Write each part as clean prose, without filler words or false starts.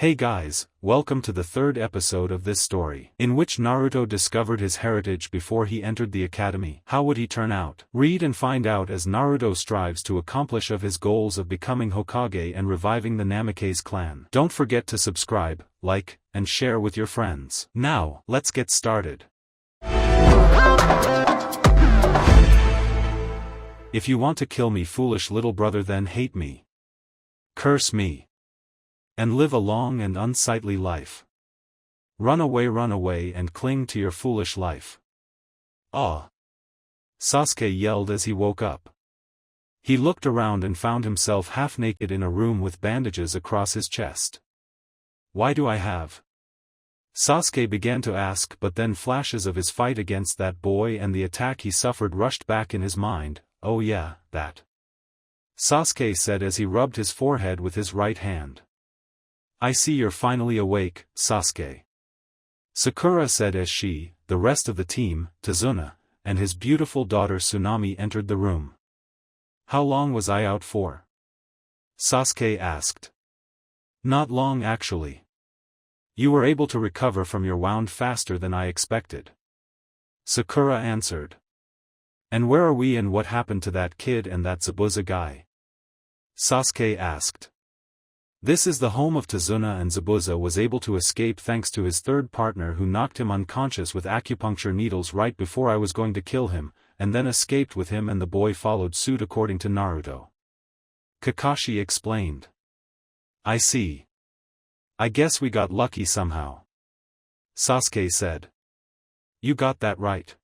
Hey guys, welcome to the third episode of this story, in which Naruto discovered his heritage before he entered the academy. How would he turn out? Read and find out as Naruto strives to accomplish of his goals of becoming Hokage and reviving the Namikaze clan. Don't forget to subscribe, like, and share with your friends. Now, let's get started. If you want to kill me, foolish little brother, then hate me. Curse me. And live a long and unsightly life. Run away and cling to your foolish life. Ah! Sasuke yelled as he woke up. He looked around and found himself half naked in a room with bandages across his chest. Why do I have? Sasuke began to ask, but then flashes of his fight against that boy and the attack he suffered rushed back in his mind. Oh yeah, that. Sasuke said as he rubbed his forehead with his right hand. I see you're finally awake, Sasuke. Sakura said as she, the rest of the team, Tazuna, and his beautiful daughter Tsunami entered the room. How long was I out for? Sasuke asked. Not long actually. You were able to recover from your wound faster than I expected. Sakura answered. And where are we and what happened to that kid and that Zabuza guy? Sasuke asked. This is the home of Tazuna, and Zabuza was able to escape thanks to his third partner who knocked him unconscious with acupuncture needles right before I was going to kill him, and then escaped with him, and the boy followed suit according to Naruto. Kakashi explained. I see. I guess we got lucky somehow. Sasuke said. You got that right.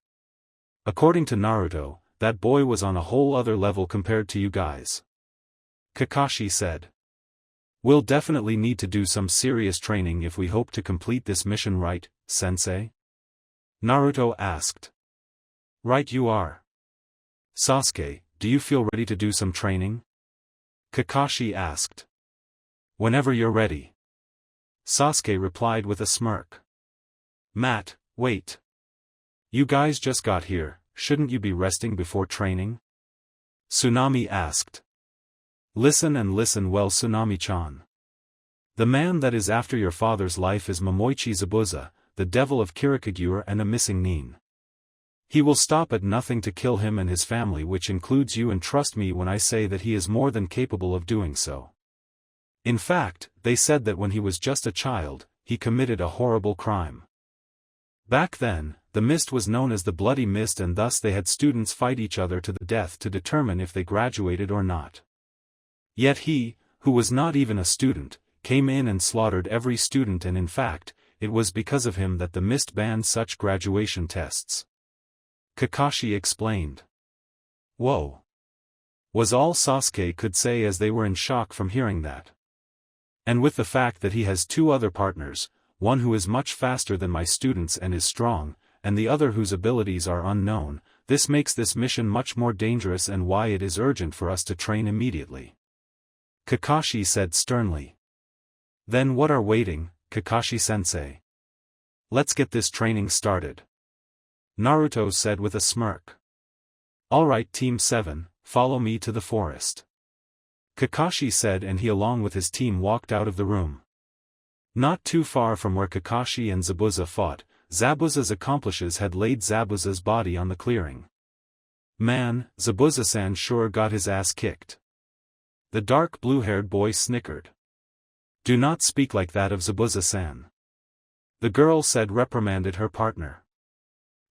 According to Naruto, that boy was on a whole other level compared to you guys. Kakashi said. We'll definitely need to do some serious training if we hope to complete this mission, right, sensei? Naruto asked. Right you are. Sasuke, do you feel ready to do some training? Kakashi asked. Whenever you're ready. Sasuke replied with a smirk. Matt, wait. You guys just got here, shouldn't you be resting before training? Tsunami asked. Listen and listen well, Tsunami-chan. The man that is after your father's life is Momoichi Zabuza, the devil of Kirikagure and a missing nin. He will stop at nothing to kill him and his family, which includes you, and trust me when I say that he is more than capable of doing so. In fact, they said that when he was just a child, he committed a horrible crime. Back then, the mist was known as the Bloody Mist, and thus they had students fight each other to the death to determine if they graduated or not. Yet he, who was not even a student, came in and slaughtered every student, and in fact, it was because of him that the mist banned such graduation tests. Kakashi explained. Whoa! Was all Sasuke could say as they were in shock from hearing that. And with the fact that he has two other partners, one who is much faster than my students and is strong, and the other whose abilities are unknown, this makes this mission much more dangerous and why it is urgent for us to train immediately. Kakashi said sternly. Then what are waiting, Kakashi-sensei? Let's get this training started. Naruto said with a smirk. Alright Team 7, follow me to the forest. Kakashi said, and he along with his team walked out of the room. Not too far from where Kakashi and Zabuza fought, Zabuza's accomplices had laid Zabuza's body on the clearing. Man, Zabuza-san sure got his ass kicked. The dark blue-haired boy snickered. Do not speak like that of Zabuza-san. The girl said, reprimanded her partner.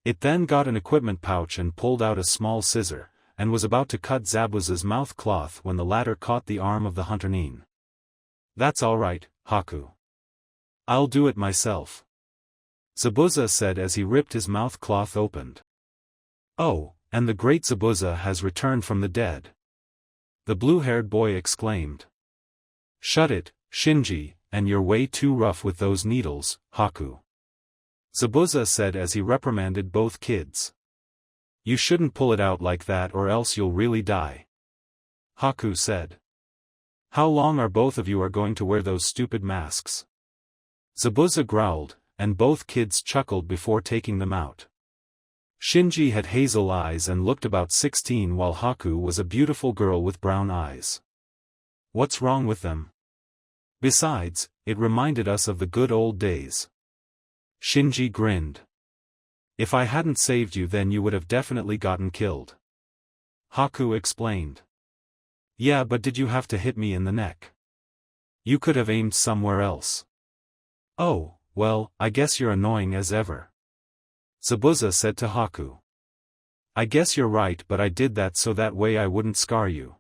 It then got an equipment pouch and pulled out a small scissor, and was about to cut Zabuza's mouth cloth when the latter caught the arm of the hunter nin. That's alright, Haku. I'll do it myself. Zabuza said as he ripped his mouth cloth open. Oh, and the great Zabuza has returned from the dead. The blue-haired boy exclaimed. Shut it, Shinji, and you're way too rough with those needles, Haku. Zabuza said as he reprimanded both kids. You shouldn't pull it out like that or else you'll really die. Haku said. How long are both of you going to wear those stupid masks? Zabuza growled, and both kids chuckled before taking them out. Shinji had hazel eyes and looked about 16, while Haku was a beautiful girl with brown eyes. What's wrong with them? Besides, it reminded us of the good old days. Shinji grinned. If I hadn't saved you, then you would have definitely gotten killed. Haku explained. Yeah, but did you have to hit me in the neck? You could have aimed somewhere else. Oh, well, I guess you're annoying as ever. Zabuza said to Haku. I guess you're right, but I did that so that way I wouldn't scar you.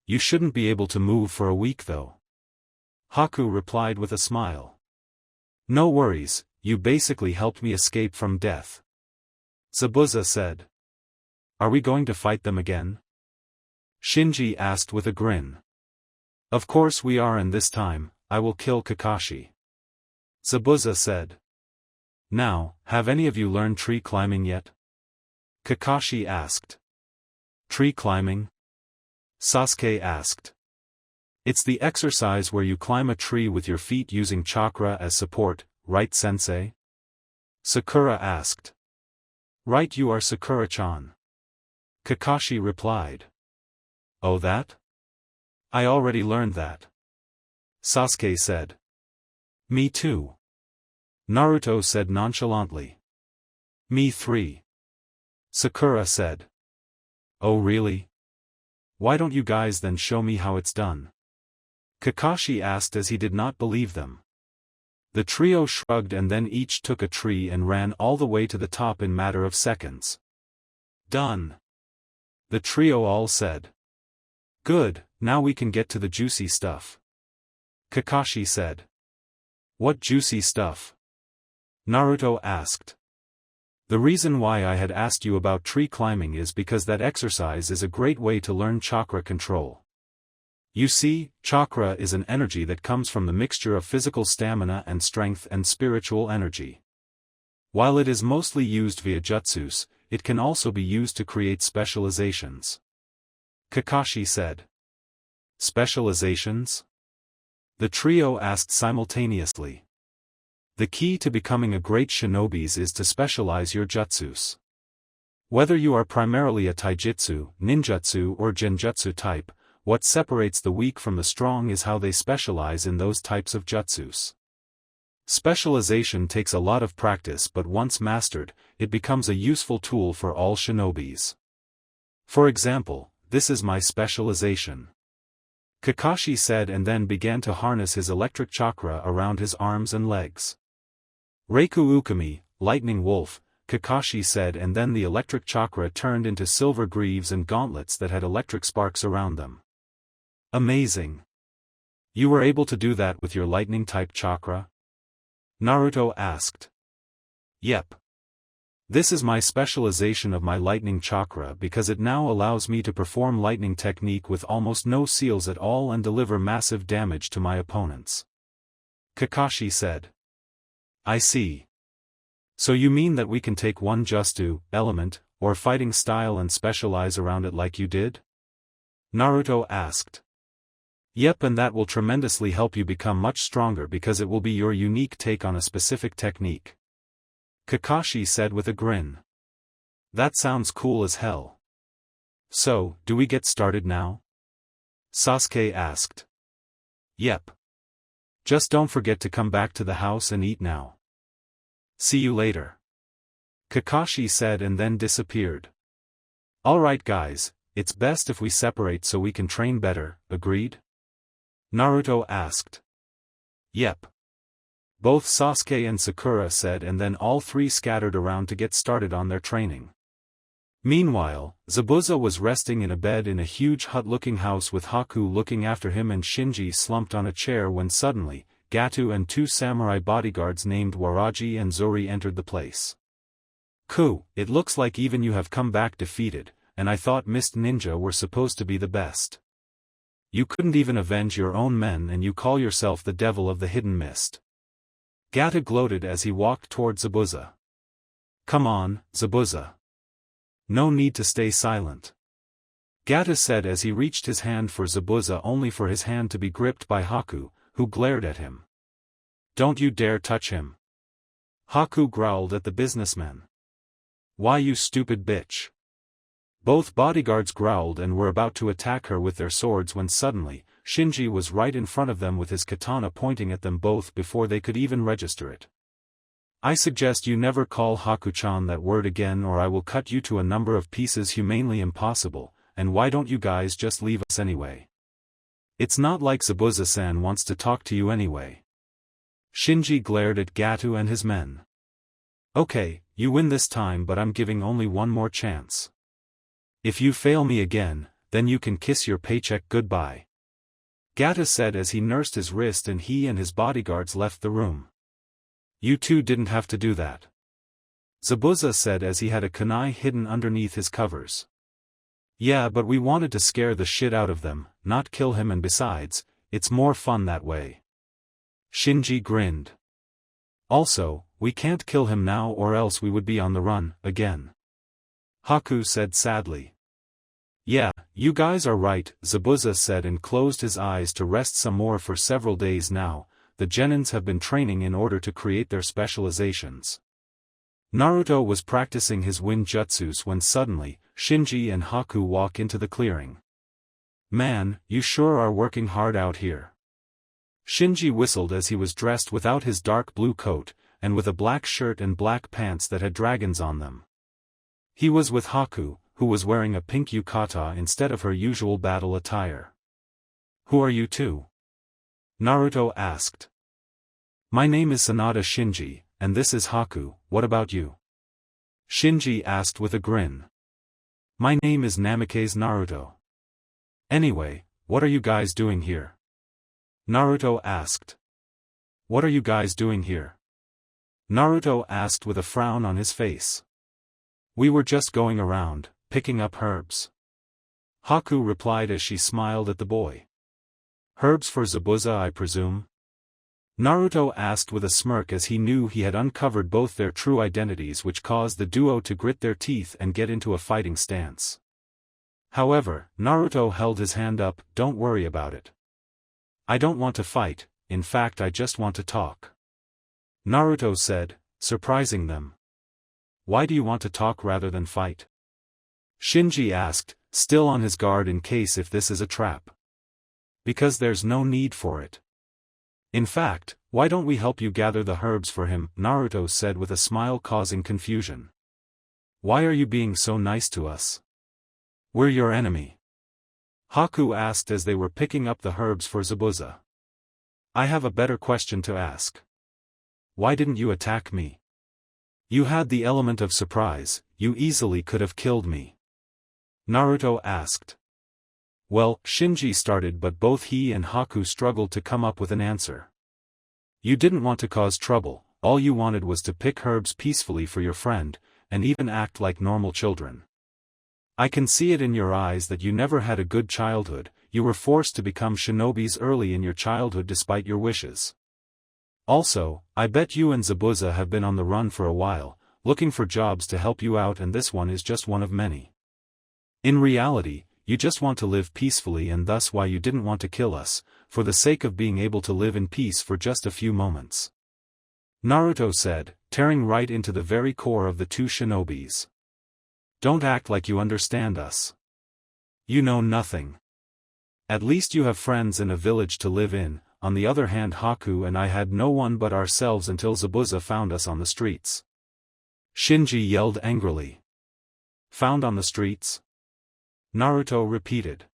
You shouldn't be able to move for a week though. Haku replied with a smile. No worries, you basically helped me escape from death. Zabuza said. Are we going to fight them again? Shinji asked with a grin. Of course we are, and this time, I will kill Kakashi. Zabuza said. Now, have any of you learned tree climbing yet? Kakashi asked. Tree climbing? Sasuke asked. It's the exercise where you climb a tree with your feet using chakra as support, right, sensei? Sakura asked. Right, you are Sakura-chan. Kakashi replied. Oh, that? I already learned that. Sasuke said. Me too. Naruto said nonchalantly. Me too. Sakura said. Oh really? Why don't you guys then show me how it's done? Kakashi asked as he did not believe them. The trio shrugged and then each took a tree and ran all the way to the top in matter of seconds. Done. The trio all said. Good, now we can get to the juicy stuff. Kakashi said. What juicy stuff? Naruto asked. The reason why I had asked you about tree climbing is because that exercise is a great way to learn chakra control. You see, chakra is an energy that comes from the mixture of physical stamina and strength and spiritual energy. While it is mostly used via jutsus, it can also be used to create specializations. Kakashi said. Specializations? The trio asked simultaneously. The key to becoming a great shinobi is to specialize your jutsus. Whether you are primarily a taijutsu, ninjutsu or genjutsu type, what separates the weak from the strong is how they specialize in those types of jutsus. Specialization takes a lot of practice, but once mastered, it becomes a useful tool for all shinobis. For example, this is my specialization. Kakashi said and then began to harness his electric chakra around his arms and legs. Reiku Ukami, Lightning Wolf, Kakashi said, and then the electric chakra turned into silver greaves and gauntlets that had electric sparks around them. Amazing. You were able to do that with your lightning-type chakra? Naruto asked. Yep. This is my specialization of my lightning chakra because it now allows me to perform lightning technique with almost no seals at all and deliver massive damage to my opponents. Kakashi said. I see. So you mean that we can take one jutsu, element, or fighting style and specialize around it like you did? Naruto asked. Yep, and that will tremendously help you become much stronger because it will be your unique take on a specific technique. Kakashi said with a grin. That sounds cool as hell. So, do we get started now? Sasuke asked. Yep. Just don't forget to come back to the house and eat now. See you later. Kakashi said and then disappeared. Alright guys, it's best if we separate so we can train better, agreed? Naruto asked. Yep. Both Sasuke and Sakura said and then all three scattered around to get started on their training. Meanwhile, Zabuza was resting in a bed in a huge hut-looking house with Haku looking after him and Shinji slumped on a chair when suddenly, Gato and two samurai bodyguards named Waraji and Zori entered the place. Ku, it looks like even you have come back defeated, and I thought Mist Ninja were supposed to be the best. You couldn't even avenge your own men and you call yourself the devil of the hidden mist. Gato gloated as he walked toward Zabuza. Come on, Zabuza. No need to stay silent. Gato said as he reached his hand for Zabuza only for his hand to be gripped by Haku, who glared at him. Don't you dare touch him. Haku growled at the businessman. Why you stupid bitch? Both bodyguards growled and were about to attack her with their swords when suddenly, Shinji was right in front of them with his katana pointing at them both before they could even register it. I suggest you never call Haku-chan that word again or I will cut you to a number of pieces humanely impossible, and why don't you guys just leave us anyway? It's not like Zabuza-san wants to talk to you anyway. Shinji glared at Gato and his men. Okay, you win this time but I'm giving only one more chance. If you fail me again, then you can kiss your paycheck goodbye. Gato said as he nursed his wrist and he and his bodyguards left the room. You two didn't have to do that. Zabuza said as he had a kunai hidden underneath his covers. Yeah, but we wanted to scare the shit out of them, not kill him, and besides, it's more fun that way. Shinji grinned. Also, we can't kill him now or else we would be on the run, again. Haku said sadly. Yeah, you guys are right, Zabuza said and closed his eyes to rest some more. For several days now, the genins have been training in order to create their specializations. Naruto was practicing his wind jutsus when suddenly, Shinji and Haku walk into the clearing. Man, you sure are working hard out here. Shinji whistled as he was dressed without his dark blue coat, and with a black shirt and black pants that had dragons on them. He was with Haku, who was wearing a pink yukata instead of her usual battle attire. Who are you two? Naruto asked. My name is Sanada Shinji, and this is Haku. What about you? Shinji asked with a grin. My name is Namikaze Naruto. Anyway, what are you guys doing here? Naruto asked. What are you guys doing here? Naruto asked with a frown on his face. We were just going around, picking up herbs. Haku replied as she smiled at the boy. Herbs for Zabuza, I presume? Naruto asked with a smirk as he knew he had uncovered both their true identities, which caused the duo to grit their teeth and get into a fighting stance. However, Naruto held his hand up. Don't worry about it. I don't want to fight, in fact I just want to talk. Naruto said, surprising them. Why do you want to talk rather than fight? Shinji asked, still on his guard in case if this is a trap. Because there's no need for it. In fact, why don't we help you gather the herbs for him? Naruto said with a smile causing confusion. Why are you being so nice to us? We're your enemy. Haku asked as they were picking up the herbs for Zabuza. I have a better question to ask. Why didn't you attack me? You had the element of surprise, you easily could have killed me. Naruto asked. Well, Shinji started but both he and Haku struggled to come up with an answer. You didn't want to cause trouble, all you wanted was to pick herbs peacefully for your friend, and even act like normal children. I can see it in your eyes that you never had a good childhood, you were forced to become shinobis early in your childhood despite your wishes. Also, I bet you and Zabuza have been on the run for a while, looking for jobs to help you out, and this one is just one of many. In reality, you just want to live peacefully, and thus why you didn't want to kill us, for the sake of being able to live in peace for just a few moments. Naruto said, tearing right into the very core of the two shinobis. Don't act like you understand us. You know nothing. At least you have friends and a village to live in. On the other hand, Haku and I had no one but ourselves until Zabuza found us on the streets. Shinji yelled angrily. Found on the streets? Naruto repeated.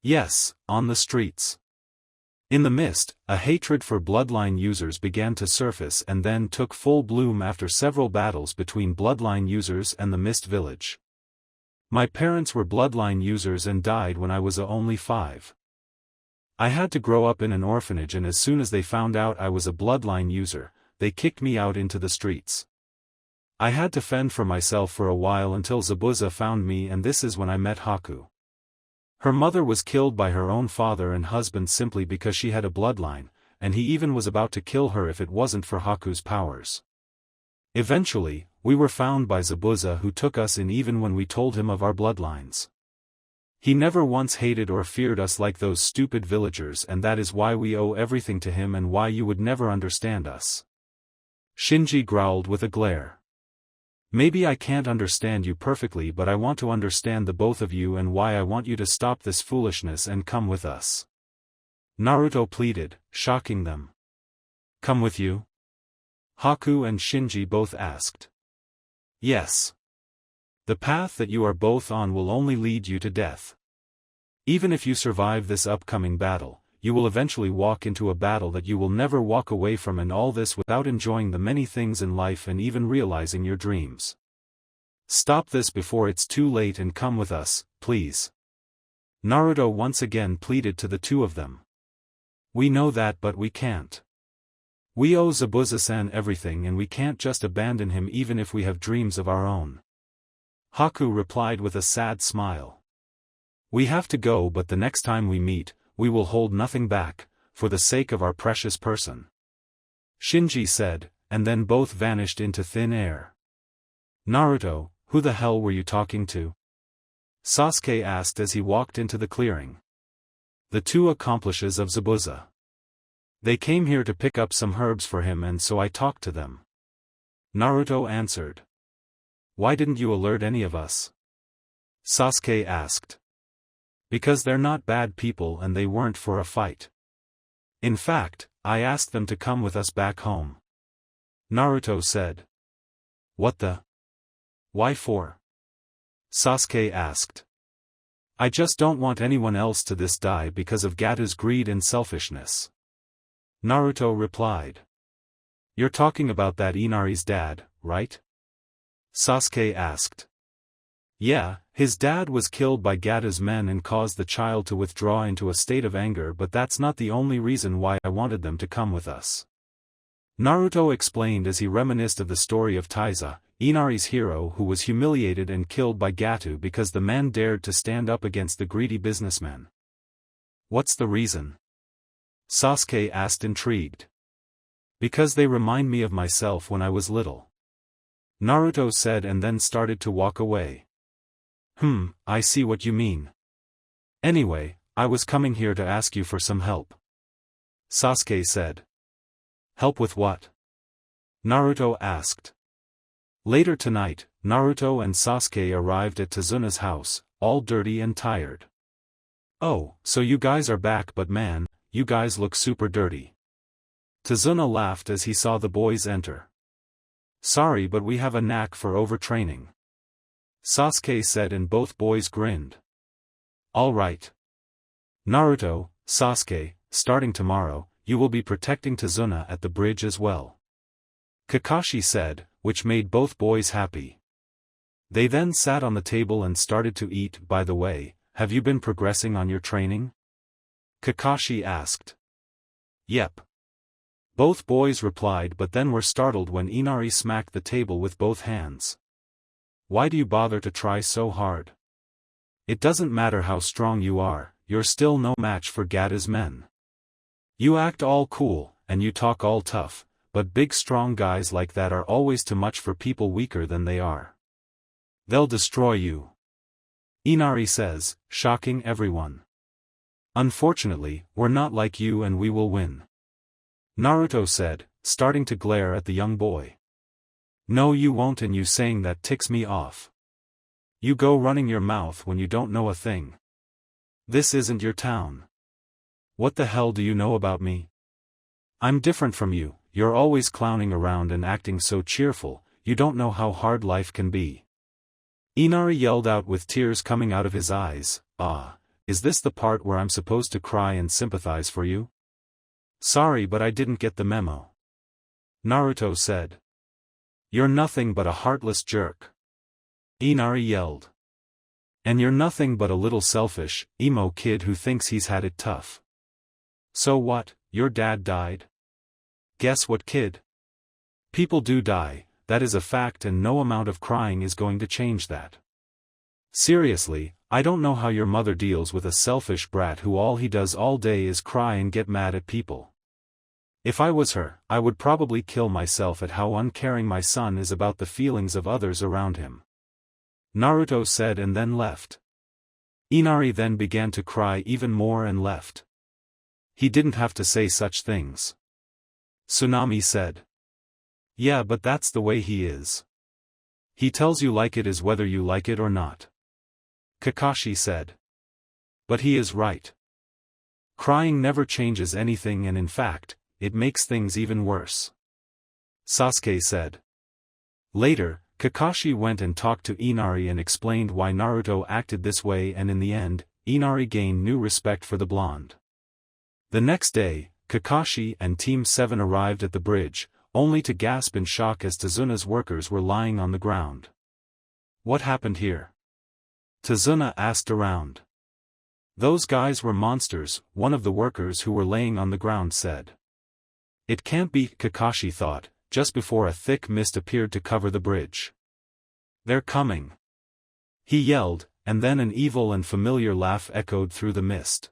Yes, on the streets. In the mist, a hatred for bloodline users began to surface and then took full bloom after several battles between bloodline users and the Mist Village. My parents were bloodline users and died when I was only 5. I had to grow up in an orphanage, and as soon as they found out I was a bloodline user, they kicked me out into the streets. I had to fend for myself for a while until Zabuza found me, and this is when I met Haku. Her mother was killed by her own father and husband simply because she had a bloodline, and he even was about to kill her if it wasn't for Haku's powers. Eventually, we were found by Zabuza, who took us in even when we told him of our bloodlines. He never once hated or feared us like those stupid villagers, and that is why we owe everything to him and why you would never understand us. Shinji growled with a glare. Maybe I can't understand you perfectly, but I want to understand the both of you and why I want you to stop this foolishness and come with us. Naruto pleaded, shocking them. Come with you? Haku and Shinji both asked. Yes. The path that you are both on will only lead you to death. Even if you survive this upcoming battle, you will eventually walk into a battle that you will never walk away from, and all this without enjoying the many things in life and even realizing your dreams. Stop this before it's too late and come with us, please. Naruto once again pleaded to the two of them. We know that, but we can't. We owe Zabuza-san everything, and we can't just abandon him even if we have dreams of our own. Haku replied with a sad smile. We have to go, but the next time we meet, we will hold nothing back, for the sake of our precious person. Shinji said, and then both vanished into thin air. Naruto, who the hell were you talking to? Sasuke asked as he walked into the clearing. The two accomplices of Zabuza. They came here to pick up some herbs for him, and so I talked to them. Naruto answered. Why didn't you alert any of us? Sasuke asked. Because they're not bad people and they weren't for a fight. In fact, I asked them to come with us back home. Naruto said. What the? Why for? Sasuke asked. I just don't want anyone else to die because of Gatu's greed and selfishness. Naruto replied. You're talking about that Inari's dad, right? Sasuke asked. Yeah, his dad was killed by Gatu's men and caused the child to withdraw into a state of anger, but that's not the only reason why I wanted them to come with us. Naruto explained as he reminisced of the story of Taiza, Inari's hero who was humiliated and killed by Gatu because the man dared to stand up against the greedy businessman. What's the reason? Sasuke asked, intrigued. Because they remind me of myself when I was little. Naruto said, and then started to walk away. I see what you mean. Anyway, I was coming here to ask you for some help. Sasuke said. Help with what? Naruto asked. Later tonight, Naruto and Sasuke arrived at Tazuna's house, all dirty and tired. Oh, so you guys are back, but man, you guys look super dirty. Tazuna laughed as he saw the boys enter. Sorry, but we have a knack for overtraining. Sasuke said, and both boys grinned. All right. Naruto, Sasuke, starting tomorrow, you will be protecting Tazuna at the bridge as well. Kakashi said, which made both boys happy. They then sat on the table and started to eat. By the way, have you been progressing on your training? Kakashi asked. Yep. Both boys replied, but then were startled when Inari smacked the table with both hands. Why do you bother to try so hard? It doesn't matter how strong you are, you're still no match for Gata's men. You act all cool, and you talk all tough, but big strong guys like that are always too much for people weaker than they are. They'll destroy you. Inari says, shocking everyone. Unfortunately, we're not like you and we will win. Naruto said, starting to glare at the young boy. No, you won't, and you saying that ticks me off. You go running your mouth when you don't know a thing. This isn't your town. What the hell do you know about me? I'm different from you, you're always clowning around and acting so cheerful, you don't know how hard life can be. Inari yelled out with tears coming out of his eyes. Is this the part where I'm supposed to cry and sympathize for you? Sorry, but I didn't get the memo. Naruto said. You're nothing but a heartless jerk. Inari yelled. And you're nothing but a little selfish, emo kid who thinks he's had it tough. So what, your dad died? Guess what, kid? People do die, that is a fact, and no amount of crying is going to change that. Seriously, I don't know how your mother deals with a selfish brat who all he does all day is cry and get mad at people. If I was her, I would probably kill myself at how uncaring my son is about the feelings of others around him. Naruto said, and then left. Inari then began to cry even more and left. He didn't have to say such things. Tsunami said. Yeah, but that's the way he is. He tells you like it is whether you like it or not. Kakashi said. But he is right. Crying never changes anything and in fact, it makes things even worse. Sasuke said. Later, Kakashi went and talked to Inari and explained why Naruto acted this way, and in the end, Inari gained new respect for the blonde. The next day, Kakashi and Team 7 arrived at the bridge, only to gasp in shock as Tazuna's workers were lying on the ground. What happened here? Tazuna asked around. Those guys were monsters, one of the workers who were laying on the ground said. It can't be, Kakashi thought, just before a thick mist appeared to cover the bridge. They're coming. He yelled, and then an evil and familiar laugh echoed through the mist.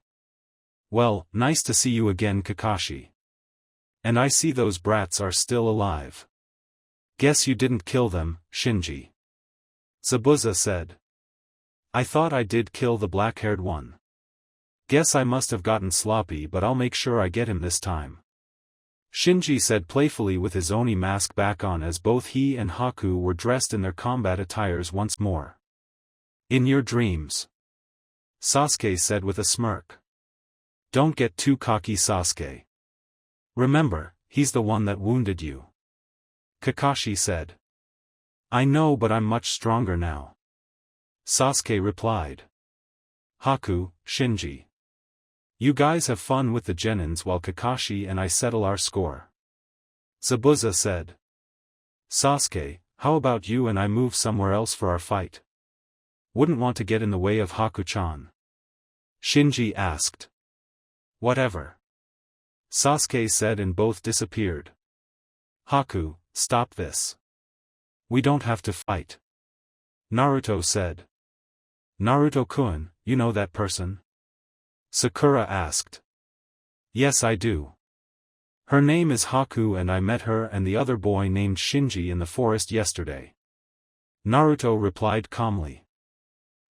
Well, nice to see you again, Kakashi. And I see those brats are still alive. Guess you didn't kill them, Shinji. Zabuza said. I thought I did kill the black-haired one. Guess I must have gotten sloppy, but I'll make sure I get him this time. Shinji said playfully with his Oni mask back on as both he and Haku were dressed in their combat attires once more. In your dreams. Sasuke said with a smirk. Don't get too cocky, Sasuke. Remember, he's the one that wounded you. Kakashi said. I know, but I'm much stronger now. Sasuke replied. Haku, Shinji. You guys have fun with the Genins while Kakashi and I settle our score. Zabuza said. Sasuke, how about you and I move somewhere else for our fight? Wouldn't want to get in the way of Haku-chan. Shinji asked. Whatever. Sasuke said and both disappeared. Haku, stop this. We don't have to fight. Naruto said. Naruto-kun, you know that person? Sakura asked. Yes, I do. Her name is Haku and I met her and the other boy named Shinji in the forest yesterday. Naruto replied calmly.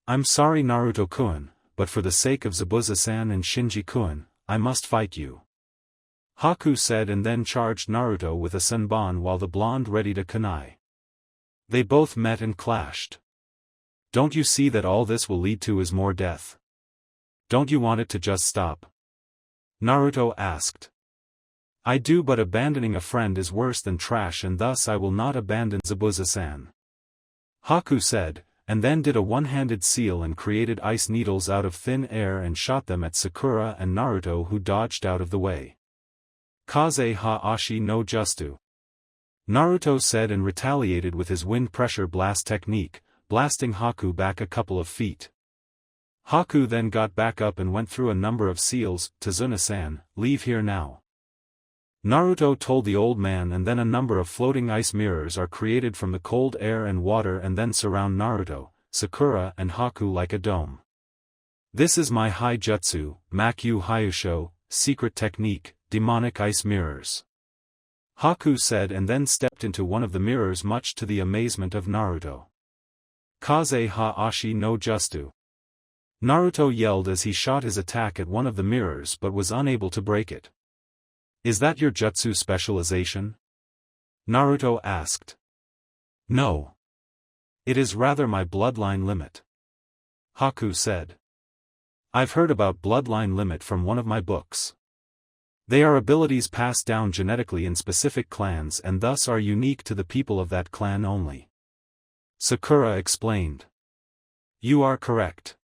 I'm sorry, Naruto-kun, but for the sake of Zabuza-san and Shinji-kun, I must fight you. Haku said and then charged Naruto with a senbon while the blonde readied a kunai. They both met and clashed. Don't you see that all this will lead to is more death? Don't you want it to just stop? Naruto asked. I do, but abandoning a friend is worse than trash and thus I will not abandon Zabuza-san. Haku said, and then did a one-handed seal and created ice needles out of thin air and shot them at Sakura and Naruto, who dodged out of the way. Kaze ha ashi no justu. Naruto said and retaliated with his wind pressure blast technique, blasting Haku back a couple of feet. Haku then got back up and went through a number of seals. Tazuna-san, leave here now. Naruto told the old man, and then a number of floating ice mirrors are created from the cold air and water and then surround Naruto, Sakura and Haku like a dome. This is my high jutsu, Makyu Hyusho, secret technique, demonic ice mirrors. Haku said and then stepped into one of the mirrors much to the amazement of Naruto. Kaze ha ashi no justu. Naruto yelled as he shot his attack at one of the mirrors but was unable to break it. Is that your jutsu specialization? Naruto asked. No. It is rather my bloodline limit. Haku said. I've heard about bloodline limit from one of my books. They are abilities passed down genetically in specific clans and thus are unique to the people of that clan only. Sakura explained. You are correct.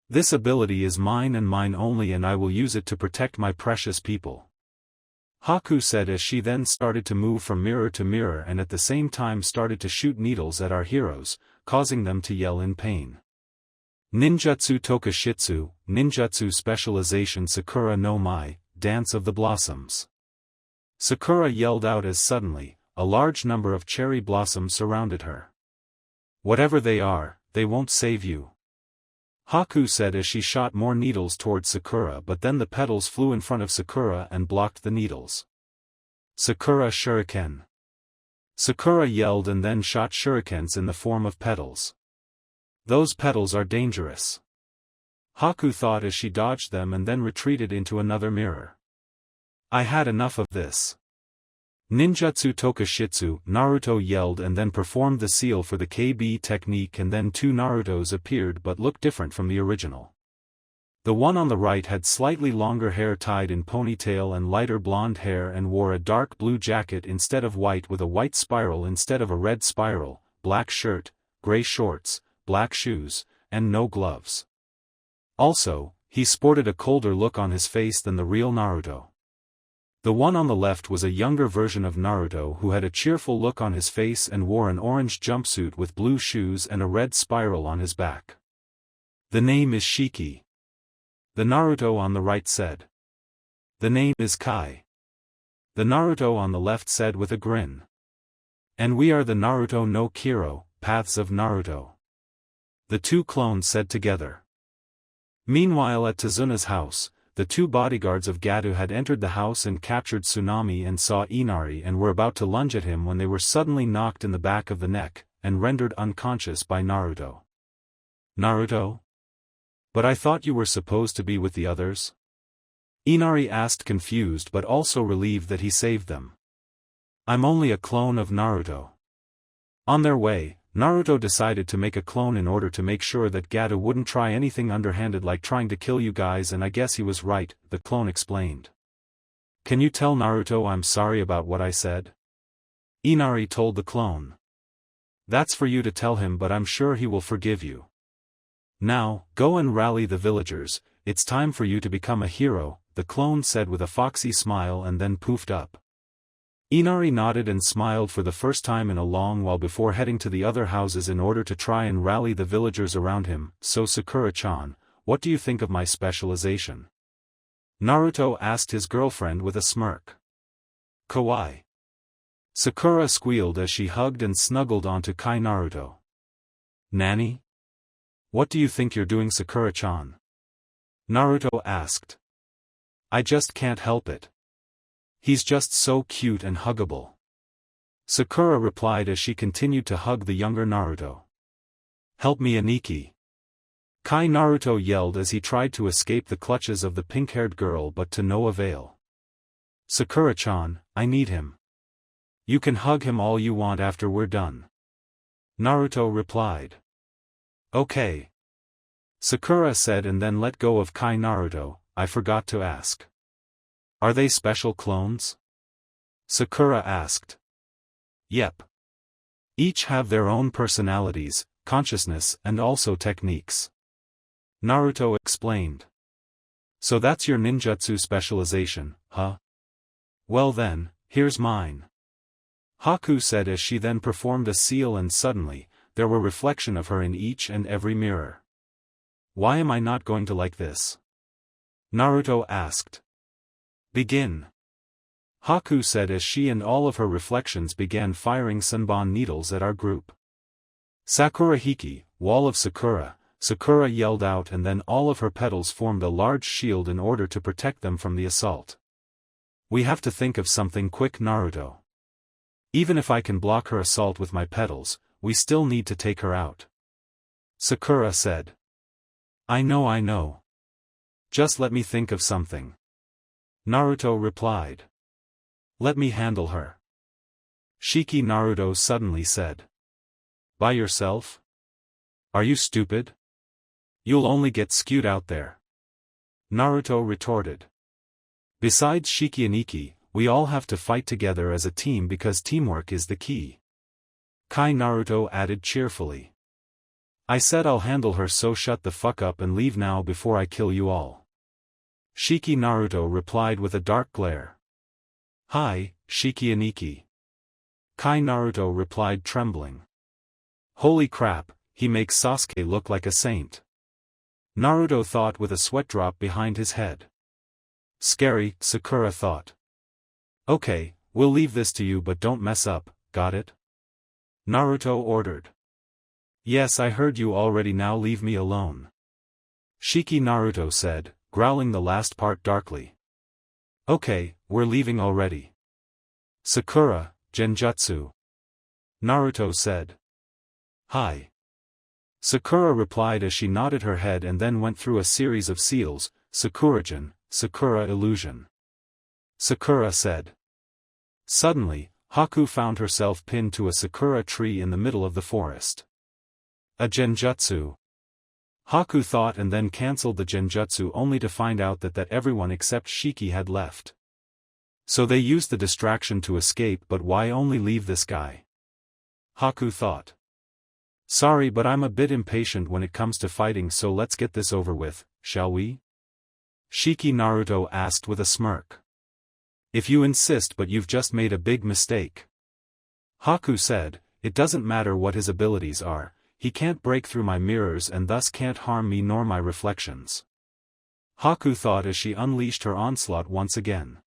This ability is mine and mine only, and I will use it to protect my precious people. Haku said as she then started to move from mirror to mirror and at the same time started to shoot needles at our heroes, causing them to yell in pain. Ninjutsu Tokashitsu, Ninjutsu Specialization Sakura no Mai, Dance of the Blossoms. Sakura yelled out as suddenly, a large number of cherry blossoms surrounded her. Whatever they are, they won't save you. Haku said as she shot more needles towards Sakura, but then the petals flew in front of Sakura and blocked the needles. Sakura Shuriken. Sakura yelled and then shot shurikens in the form of petals. Those petals are dangerous. Haku thought as she dodged them and then retreated into another mirror. I had enough of this. Ninjutsu Tokashitsu, Naruto yelled and then performed the seal for the KB technique, and then two Narutos appeared but looked different from the original. The one on the right had slightly longer hair tied in ponytail and lighter blonde hair and wore a dark blue jacket instead of white with a white spiral instead of a red spiral, black shirt, gray shorts, black shoes, and no gloves. Also, he sported a colder look on his face than the real Naruto. The one on the left was a younger version of Naruto who had a cheerful look on his face and wore an orange jumpsuit with blue shoes and a red spiral on his back. The name is Shiki. The Naruto on the right said. The name is Kai. The Naruto on the left said with a grin. And we are the Naruto no Kiro, Paths of Naruto. The two clones said together. Meanwhile at Tazuna's house, the two bodyguards of Gato had entered the house and captured Tsunami and saw Inari and were about to lunge at him when they were suddenly knocked in the back of the neck, and rendered unconscious by Naruto. Naruto? But I thought you were supposed to be with the others? Inari asked confused but also relieved that he saved them. I'm only a clone of Naruto. On their way, Naruto decided to make a clone in order to make sure that Gato wouldn't try anything underhanded like trying to kill you guys, and I guess he was right, the clone explained. Can you tell Naruto I'm sorry about what I said? Inari told the clone. That's for you to tell him, but I'm sure he will forgive you. Now, go and rally the villagers, it's time for you to become a hero, the clone said with a foxy smile and then poofed up. Inari nodded and smiled for the first time in a long while before heading to the other houses in order to try and rally the villagers around him. So Sakura-chan, what do you think of my specialization? Naruto asked his girlfriend with a smirk. Kawaii. Sakura squealed as she hugged and snuggled onto Kai Naruto. Nani? What do you think you're doing, Sakura-chan? Naruto asked. I just can't help it. He's just so cute and huggable. Sakura replied as she continued to hug the younger Naruto. Help me, Aniki. Kai Naruto yelled as he tried to escape the clutches of the pink-haired girl, but to no avail. Sakura-chan, I need him. You can hug him all you want after we're done. Naruto replied. Okay. Sakura said and then let go of Kai Naruto. I forgot to ask. Are they special clones? Sakura asked. Yep. Each have their own personalities, consciousness and also techniques. Naruto explained. So that's your ninjutsu specialization, huh? Well then, here's mine. Haku said as she then performed a seal, and suddenly, there were reflection of her in each and every mirror. Why am I not going to like this? Naruto asked. Begin. Haku said as she and all of her reflections began firing Senbon needles at our group. Sakura Hiki, wall of Sakura, Sakura yelled out, and then all of her petals formed a large shield in order to protect them from the assault. We have to think of something quick, Naruto. Even if I can block her assault with my petals, we still need to take her out. Sakura said. I know. Just let me think of something. Naruto replied. Let me handle her. Shiki Naruto suddenly said. By yourself? Are you stupid? You'll only get skewed out there. Naruto retorted. Besides Shiki and Ikki, we all have to fight together as a team because teamwork is the key. Kai Naruto added cheerfully. I said I'll handle her, so shut the fuck up and leave now before I kill you all. Shiki Naruto replied with a dark glare. Hi, Shiki and Ikki. Kai Naruto replied trembling. Holy crap, he makes Sasuke look like a saint. Naruto thought with a sweat drop behind his head. Scary, Sakura thought. Okay, we'll leave this to you, but don't mess up, got it? Naruto ordered. Yes, I heard you already, now leave me alone. Shiki Naruto said, growling the last part darkly. Okay, we're leaving already. Sakura, Genjutsu. Naruto said. Hi. Sakura replied as she nodded her head and then went through a series of seals. Sakura-jin, Sakura illusion. Sakura said. Suddenly, Haku found herself pinned to a sakura tree in the middle of the forest. A genjutsu. Haku thought and then cancelled the genjutsu only to find out that everyone except Shiki had left. So they used the distraction to escape, but why only leave this guy? Haku thought. Sorry, but I'm a bit impatient when it comes to fighting, so let's get this over with, shall we? Shiki Naruto asked with a smirk. If you insist, but you've just made a big mistake. Haku said, it doesn't matter what his abilities are, he can't break through my mirrors and thus can't harm me nor my reflections. Haku thought as she unleashed her onslaught once again.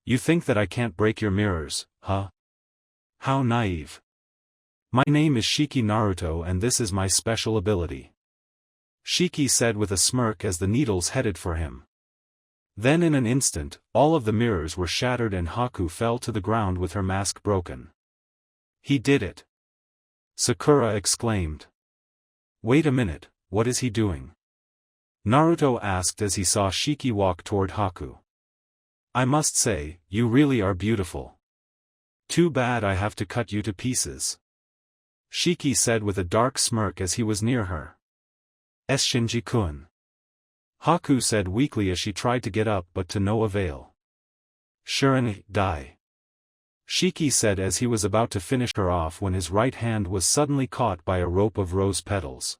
You think that I can't break your mirrors, huh? How naive. My name is Shiki Naruto and this is my special ability. Shiki said with a smirk as the needles headed for him. Then in an instant, all of the mirrors were shattered and Haku fell to the ground with her mask broken. He did it. Sakura exclaimed. Wait a minute, what is he doing? Naruto asked as he saw Shiki walk toward Haku. I must say, you really are beautiful. Too bad I have to cut you to pieces. Shiki said with a dark smirk as he was near her. Shinji-kun. Haku said weakly as she tried to get up but to no avail. Shirin, die. Shiki said as he was about to finish her off when his right hand was suddenly caught by a rope of rose petals.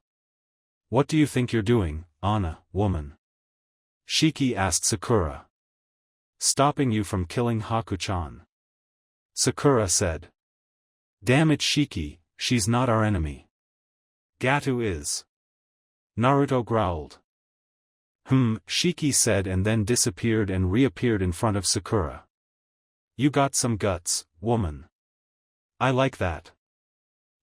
What do you think you're doing, Anna, woman? Shiki asked Sakura. Stopping you from killing Haku-chan. Sakura said. Damn it, Shiki, she's not our enemy. Gato is. Naruto growled. Shiki said and then disappeared and reappeared in front of Sakura. You got some guts, woman. I like that.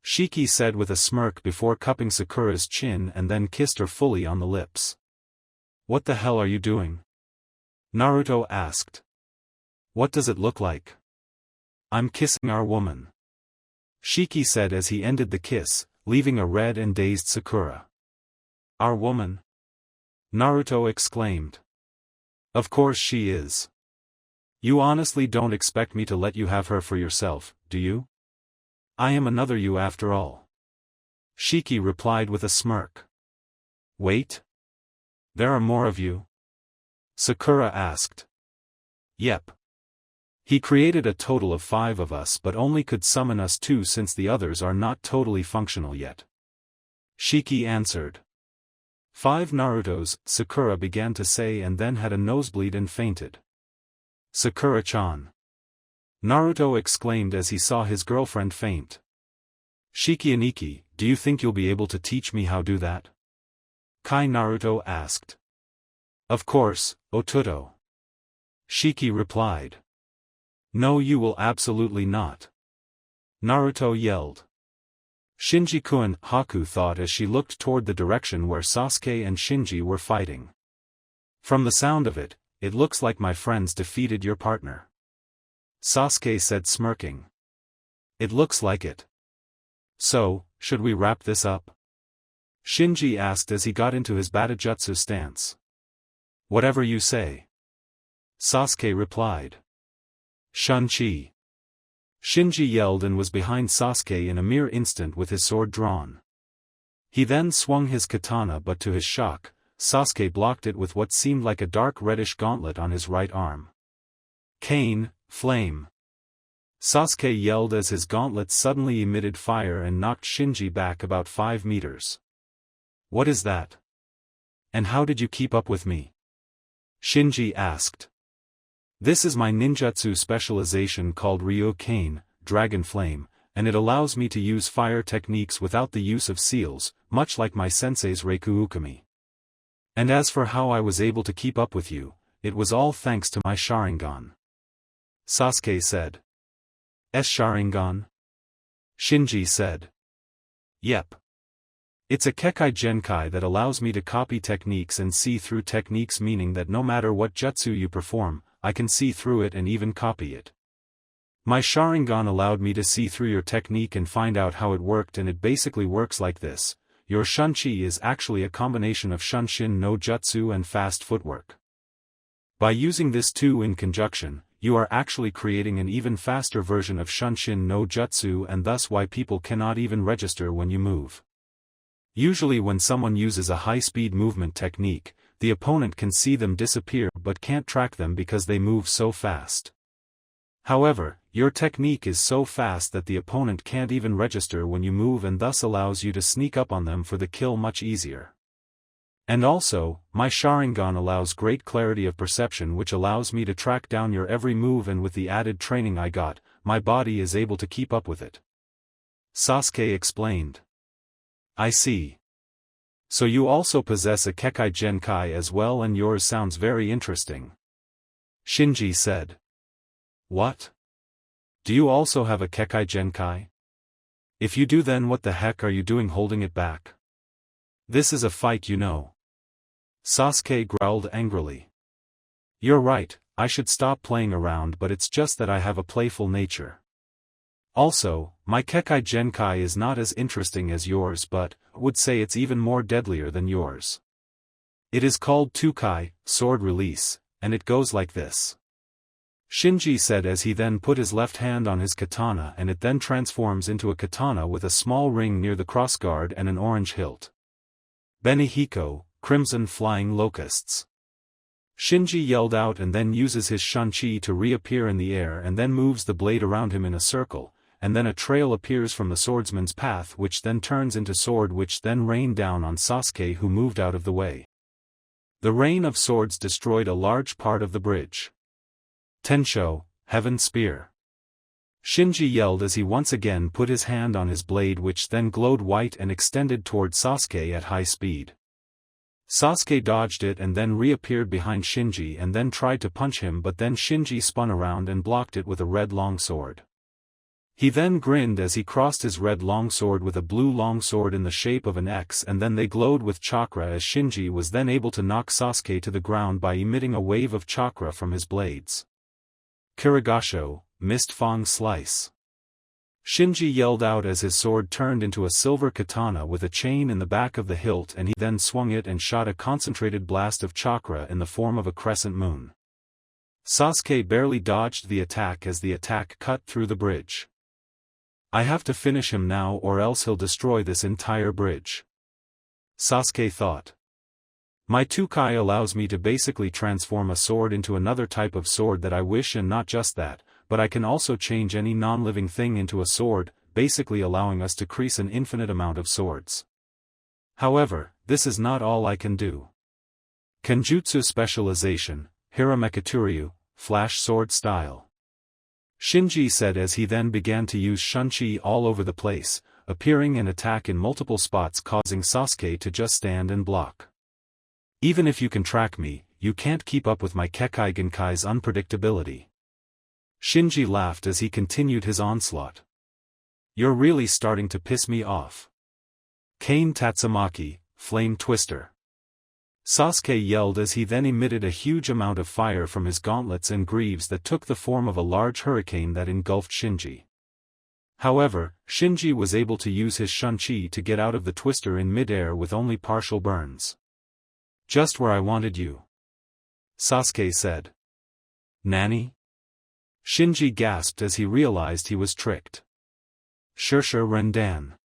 Shiki said with a smirk before cupping Sakura's chin and then kissed her fully on the lips. What the hell are you doing? Naruto asked. What does it look like? I'm kissing our woman. Shiki said as he ended the kiss, leaving a red and dazed Sakura. Our woman? Naruto exclaimed. Of course she is. You honestly don't expect me to let you have her for yourself, do you? I am another you after all. Shiki replied with a smirk. Wait? There are more of you? Sakura asked. Yep. He created a total of 5 of us but only could summon us 2 since the others are not totally functional yet. Shiki answered. 5 Narutos, Sakura began to say and then had a nosebleed and fainted. Sakura-chan. Naruto exclaimed as he saw his girlfriend faint. Shiki Aniki, do you think you'll be able to teach me how to do that? Kai Naruto asked. Of course, Otuto. Shiki replied. No, you will absolutely not. Naruto yelled. Shinji-kun, Haku thought as she looked toward the direction where Sasuke and Shinji were fighting. From the sound of it, it looks like my friends defeated your partner. Sasuke said smirking. It looks like it. So, should we wrap this up? Shinji asked as he got into his Batajutsu stance. Whatever you say. Sasuke replied. Shun-chi. Shinji yelled and was behind Sasuke in a mere instant with his sword drawn. He then swung his katana but to his shock, Sasuke blocked it with what seemed like a dark reddish gauntlet on his right arm. Cane, flame. Sasuke yelled as his gauntlet suddenly emitted fire and knocked Shinji back about 5 meters. What is that? And how did you keep up with me? Shinji asked. This is my ninjutsu specialization called Ryo Cane, Dragon Flame, and it allows me to use fire techniques without the use of seals, much like my sensei's Reiku Ukami. And as for how I was able to keep up with you, it was all thanks to my Sharingan. Sasuke said. Sharingan? Shinji said. Yep. It's a Kekai Genkai that allows me to copy techniques and see through techniques, meaning that no matter what jutsu you perform, I can see through it and even copy it. My Sharingan allowed me to see through your technique and find out how it worked, and it basically works like this. Your Shun-chi is actually a combination of Shunshin no Jutsu and fast footwork. By using this two in conjunction, you are actually creating an even faster version of Shunshin no Jutsu, and thus why people cannot even register when you move. Usually when someone uses a high-speed movement technique, the opponent can see them disappear but can't track them because they move so fast. However, your technique is so fast that the opponent can't even register when you move and thus allows you to sneak up on them for the kill much easier. And also, my Sharingan allows great clarity of perception which allows me to track down your every move, and with the added training I got, my body is able to keep up with it. Sasuke explained. I see. So you also possess a Kekai Genkai as well, and yours sounds very interesting. Shinji said. What? Do you also have a Kekai Genkai? If you do, then what the heck are you doing holding it back? This is a fight, you know. Sasuke growled angrily. You're right, I should stop playing around, but it's just that I have a playful nature. Also, my Kekai Genkai is not as interesting as yours, but would say it's even more deadlier than yours. It is called Tukai, sword release, and it goes like this. Shinji said as he then put his left hand on his katana, and it then transforms into a katana with a small ring near the crossguard and an orange hilt. Benihiko, crimson flying locusts. Shinji yelled out and then uses his Shunchi to reappear in the air and then moves the blade around him in a circle, and then a trail appears from the swordsman's path which then turns into sword which then rained down on Sasuke, who moved out of the way. The rain of swords destroyed a large part of the bridge. Tensho, Heaven Spear. Shinji yelled as he once again put his hand on his blade which then glowed white and extended toward Sasuke at high speed. Sasuke dodged it and then reappeared behind Shinji and then tried to punch him, but then Shinji spun around and blocked it with a red longsword. He then grinned as he crossed his red longsword with a blue longsword in the shape of an X, and then they glowed with chakra as Shinji was then able to knock Sasuke to the ground by emitting a wave of chakra from his blades. Kirigasho, Mist Fang Slice. Shinji yelled out as his sword turned into a silver katana with a chain in the back of the hilt, and he then swung it and shot a concentrated blast of chakra in the form of a crescent moon. Sasuke barely dodged the attack as the attack cut through the bridge. I have to finish him now or else he'll destroy this entire bridge. Sasuke thought. My Tukai allows me to basically transform a sword into another type of sword that I wish, and not just that, but I can also change any non-living thing into a sword, basically allowing us to create an infinite amount of swords. However, this is not all I can do. Kenjutsu Specialization, Hiramekaturyu, Flash Sword Style. Shinji said as he then began to use Shunchi all over the place, appearing and attack in multiple spots, causing Sasuke to just stand and block. Even if you can track me, you can't keep up with my Kekai Genkai's unpredictability. Shinji laughed as he continued his onslaught. You're really starting to piss me off. Kane Tatsumaki, Flame Twister. Sasuke yelled as he then emitted a huge amount of fire from his gauntlets and greaves that took the form of a large hurricane that engulfed Shinji. However, Shinji was able to use his Shunchi to get out of the twister in mid-air with only partial burns. Just where I wanted you. Sasuke said. Nani? Shinji gasped as he realized he was tricked. Shusha Rendan.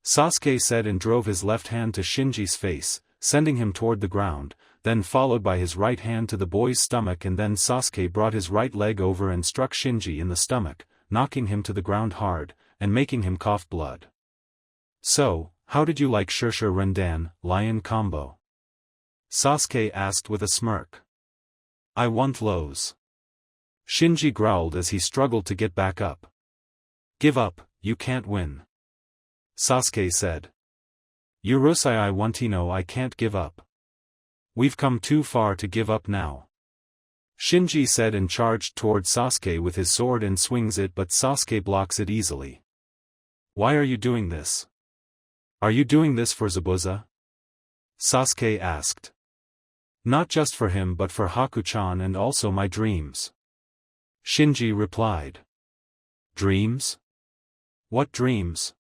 Sasuke said and drove his left hand to Shinji's face, sending him toward the ground, then followed by his right hand to the boy's stomach, and then Sasuke brought his right leg over and struck Shinji in the stomach, knocking him to the ground hard, and making him cough blood. So, how did you like Shusha Rendan, lion combo? Sasuke asked with a smirk. I want lows. Shinji growled as he struggled to get back up. Give up, you can't win. Sasuke said. Urusei I wantino, I can't give up. We've come too far to give up now. Shinji said and charged toward Sasuke with his sword and swings it, but Sasuke blocks it easily. Why are you doing this? Are you doing this for Zabuza? Sasuke asked. Not just for him but for Haku-chan and also my dreams. Shinji replied. Dreams? What dreams?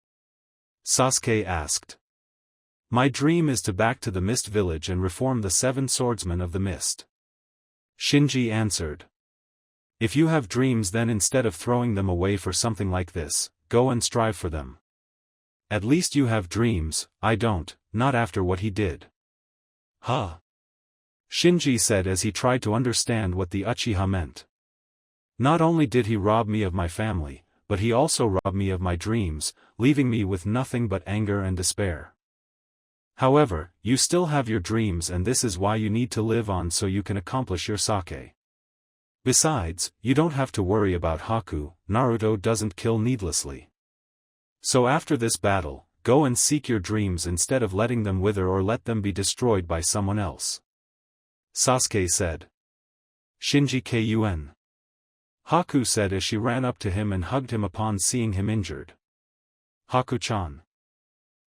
Sasuke asked. My dream is to back to the Mist Village and reform the 7 swordsmen of the Mist. Shinji answered. If you have dreams, then instead of throwing them away for something like this, go and strive for them. At least you have dreams, I don't, not after what he did. Huh? Shinji said as he tried to understand what the Uchiha meant. Not only did he rob me of my family, but he also robbed me of my dreams, leaving me with nothing but anger and despair. However, you still have your dreams and this is why you need to live on so you can accomplish your sake. Besides, you don't have to worry about Haku, Naruto doesn't kill needlessly. So after this battle, go and seek your dreams instead of letting them wither or let them be destroyed by someone else. Sasuke said. Shinji kun. Haku said as she ran up to him and hugged him upon seeing him injured. Haku-chan.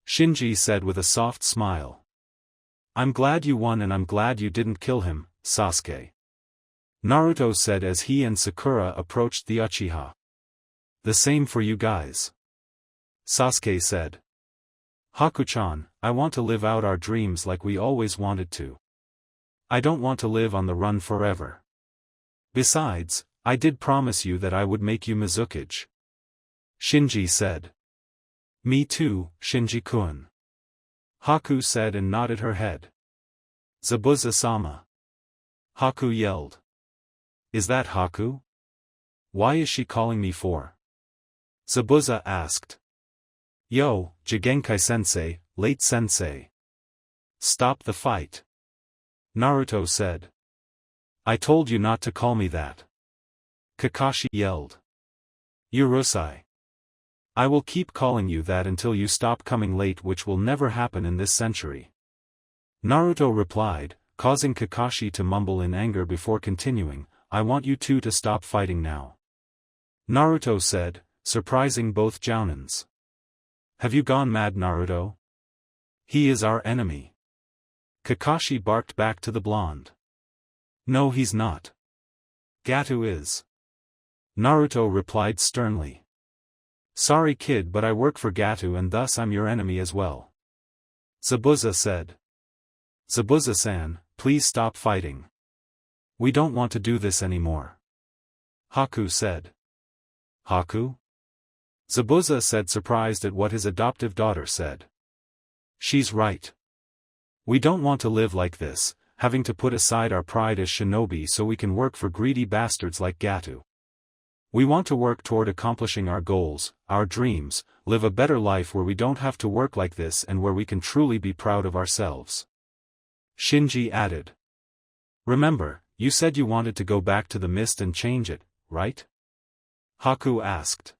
Shinji said with a soft smile. I'm glad you won and I'm glad you didn't kill him, Sasuke. Naruto said as he and Sakura approached the Uchiha. The same for you guys. Sasuke said. Haku-chan, I want to live out our dreams like we always wanted to. I don't want to live on the run forever. Besides, I did promise you that I would make you Mizukage. Shinji said. Me too, Shinji-kun. Haku said and nodded her head. Zabuza-sama. Haku yelled. Is that Haku? Why is she calling me for? Zabuza asked. Yo, Jigenkai-sensei, late sensei. Stop the fight. Naruto said. I told you not to call me that. Kakashi yelled. Urusei. I will keep calling you that until you stop coming late, which will never happen in this century. Naruto replied, causing Kakashi to mumble in anger before continuing, I want you two to stop fighting now. Naruto said, surprising both jounins. Have you gone mad, Naruto? He is our enemy. Kakashi barked back to the blonde. No, he's not. Gato is. Naruto replied sternly. Sorry kid, but I work for Gato and thus I'm your enemy as well. Zabuza said. Zabuza-san, please stop fighting. We don't want to do this anymore. Haku said. Haku? Zabuza said, surprised at what his adoptive daughter said. She's right. We don't want to live like this, having to put aside our pride as shinobi so we can work for greedy bastards like Gato. We want to work toward accomplishing our goals, our dreams, live a better life where we don't have to work like this and where we can truly be proud of ourselves. Shinji added. Remember, you said you wanted to go back to the mist and change it, right? Haku asked.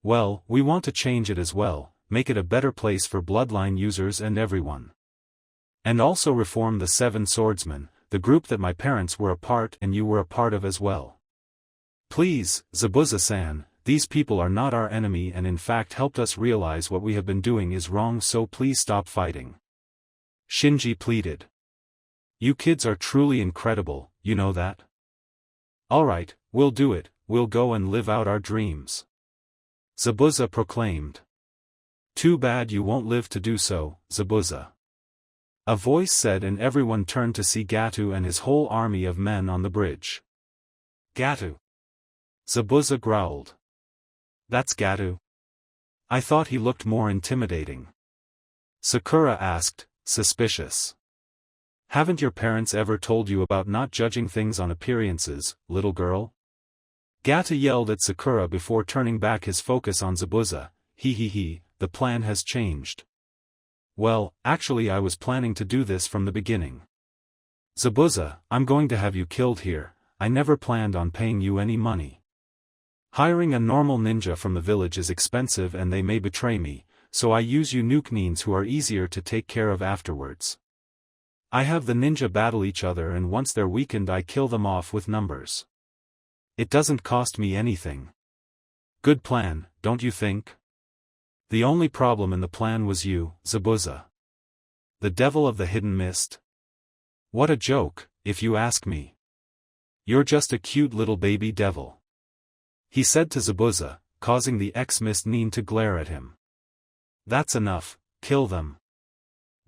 Well, we want to change it as well, make it a better place for bloodline users and everyone. And also reform the Seven Swordsmen, the group that my parents were a part and you were a part of as well. Please, Zabuza-san, these people are not our enemy and in fact helped us realize what we have been doing is wrong, so please stop fighting. Shinji pleaded. You kids are truly incredible, you know that? Alright, we'll do it, we'll go and live out our dreams. Zabuza proclaimed. Too bad you won't live to do so, Zabuza. A voice said and everyone turned to see Gato and his whole army of men on the bridge. Gato. Zabuza growled. That's Gato? I thought he looked more intimidating. Sakura asked, suspicious. Haven't your parents ever told you about not judging things on appearances, little girl? Gato yelled at Sakura before turning back his focus on Zabuza. The plan has changed. Well, actually I was planning to do this from the beginning. Zabuza, I'm going to have you killed here, I never planned on paying you any money. Hiring a normal ninja from the village is expensive and they may betray me, so I use you nuke-nins who are easier to take care of afterwards. I have the ninja battle each other and once they're weakened I kill them off with numbers. It doesn't cost me anything. Good plan, don't you think? The only problem in the plan was you, Zabuza. The devil of the hidden mist. What a joke, if you ask me. You're just a cute little baby devil. He said to Zabuza, causing the ex-mist nin to glare at him. That's enough, kill them.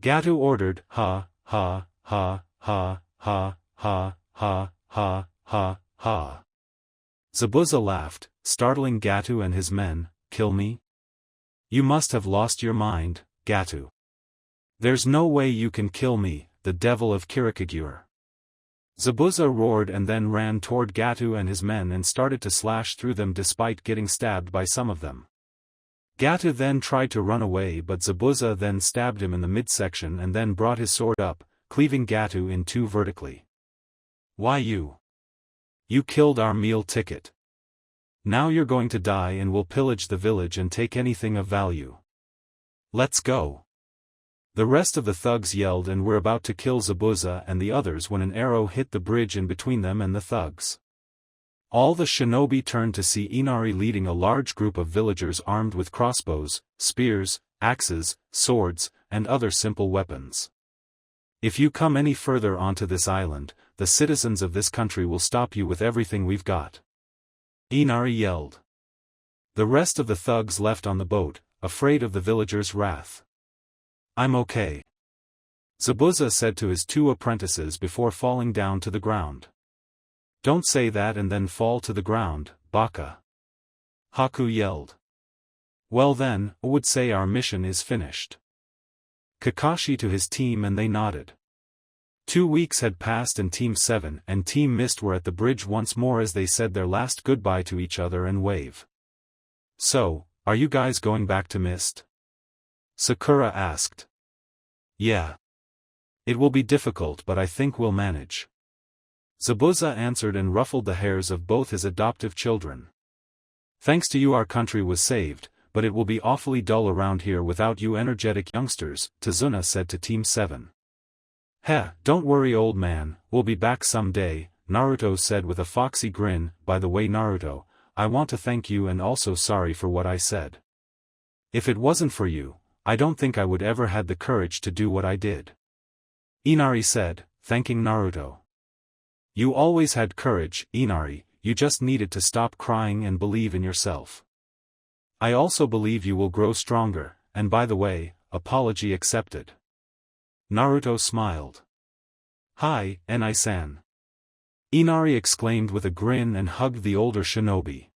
Gato ordered, ha, ha, ha, ha, ha, ha, ha, ha, ha, ha. Zabuza laughed, startling Gato and his men, kill me? You must have lost your mind, Gato. There's no way you can kill me, the devil of Kirikagure. Zabuza roared and then ran toward Gato and his men and started to slash through them despite getting stabbed by some of them. Gato then tried to run away, but Zabuza then stabbed him in the midsection and then brought his sword up, cleaving Gato in two vertically. Why you? You killed our meal ticket. Now you're going to die and we'll pillage the village and take anything of value. Let's go. The rest of the thugs yelled and were about to kill Zabuza and the others when an arrow hit the bridge in between them and the thugs. All the shinobi turned to see Inari leading a large group of villagers armed with crossbows, spears, axes, swords, and other simple weapons. If you come any further onto this island, the citizens of this country will stop you with everything we've got. Inari yelled. The rest of the thugs left on the boat, afraid of the villagers' wrath. I'm okay. Zabuza said to his two apprentices before falling down to the ground. Don't say that and then fall to the ground, Baka. Haku yelled. Well then, I would say our mission is finished. Kakashi to his team and they nodded. 2 weeks had passed and Team 7 and Team Mist were at the bridge once more as they said their last goodbye to each other and wave. So, are you guys going back to Mist? Sakura asked. Yeah. It will be difficult but I think we'll manage. Zabuza answered and ruffled the hairs of both his adoptive children. Thanks to you our country was saved, but it will be awfully dull around here without you energetic youngsters, Tazuna said to Team 7. Heh, don't worry old man, we'll be back someday, Naruto said with a foxy grin. By the way Naruto, I want to thank you and also sorry for what I said. If it wasn't for you, I don't think I would ever had the courage to do what I did. Inari said, thanking Naruto. You always had courage, Inari, you just needed to stop crying and believe in yourself. I also believe you will grow stronger, and by the way, apology accepted. Naruto smiled. Hi, Enai-san. Inari exclaimed with a grin and hugged the older shinobi.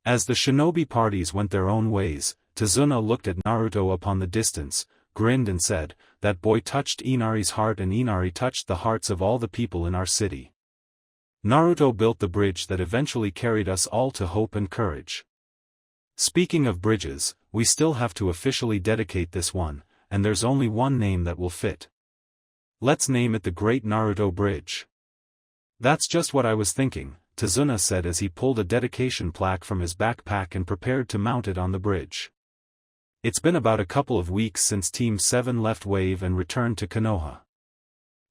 As the shinobi parties went their own ways, Tazuna looked at Naruto upon the distance, grinned and said, that boy touched Inari's heart and Inari touched the hearts of all the people in our city. Naruto built the bridge that eventually carried us all to hope and courage. Speaking of bridges, we still have to officially dedicate this one, and there's only one name that will fit. Let's name it the Great Naruto Bridge. That's just what I was thinking, Tazuna said as he pulled a dedication plaque from his backpack and prepared to mount it on the bridge. It's been about a couple of weeks since Team 7 left Wave and returned to Konoha.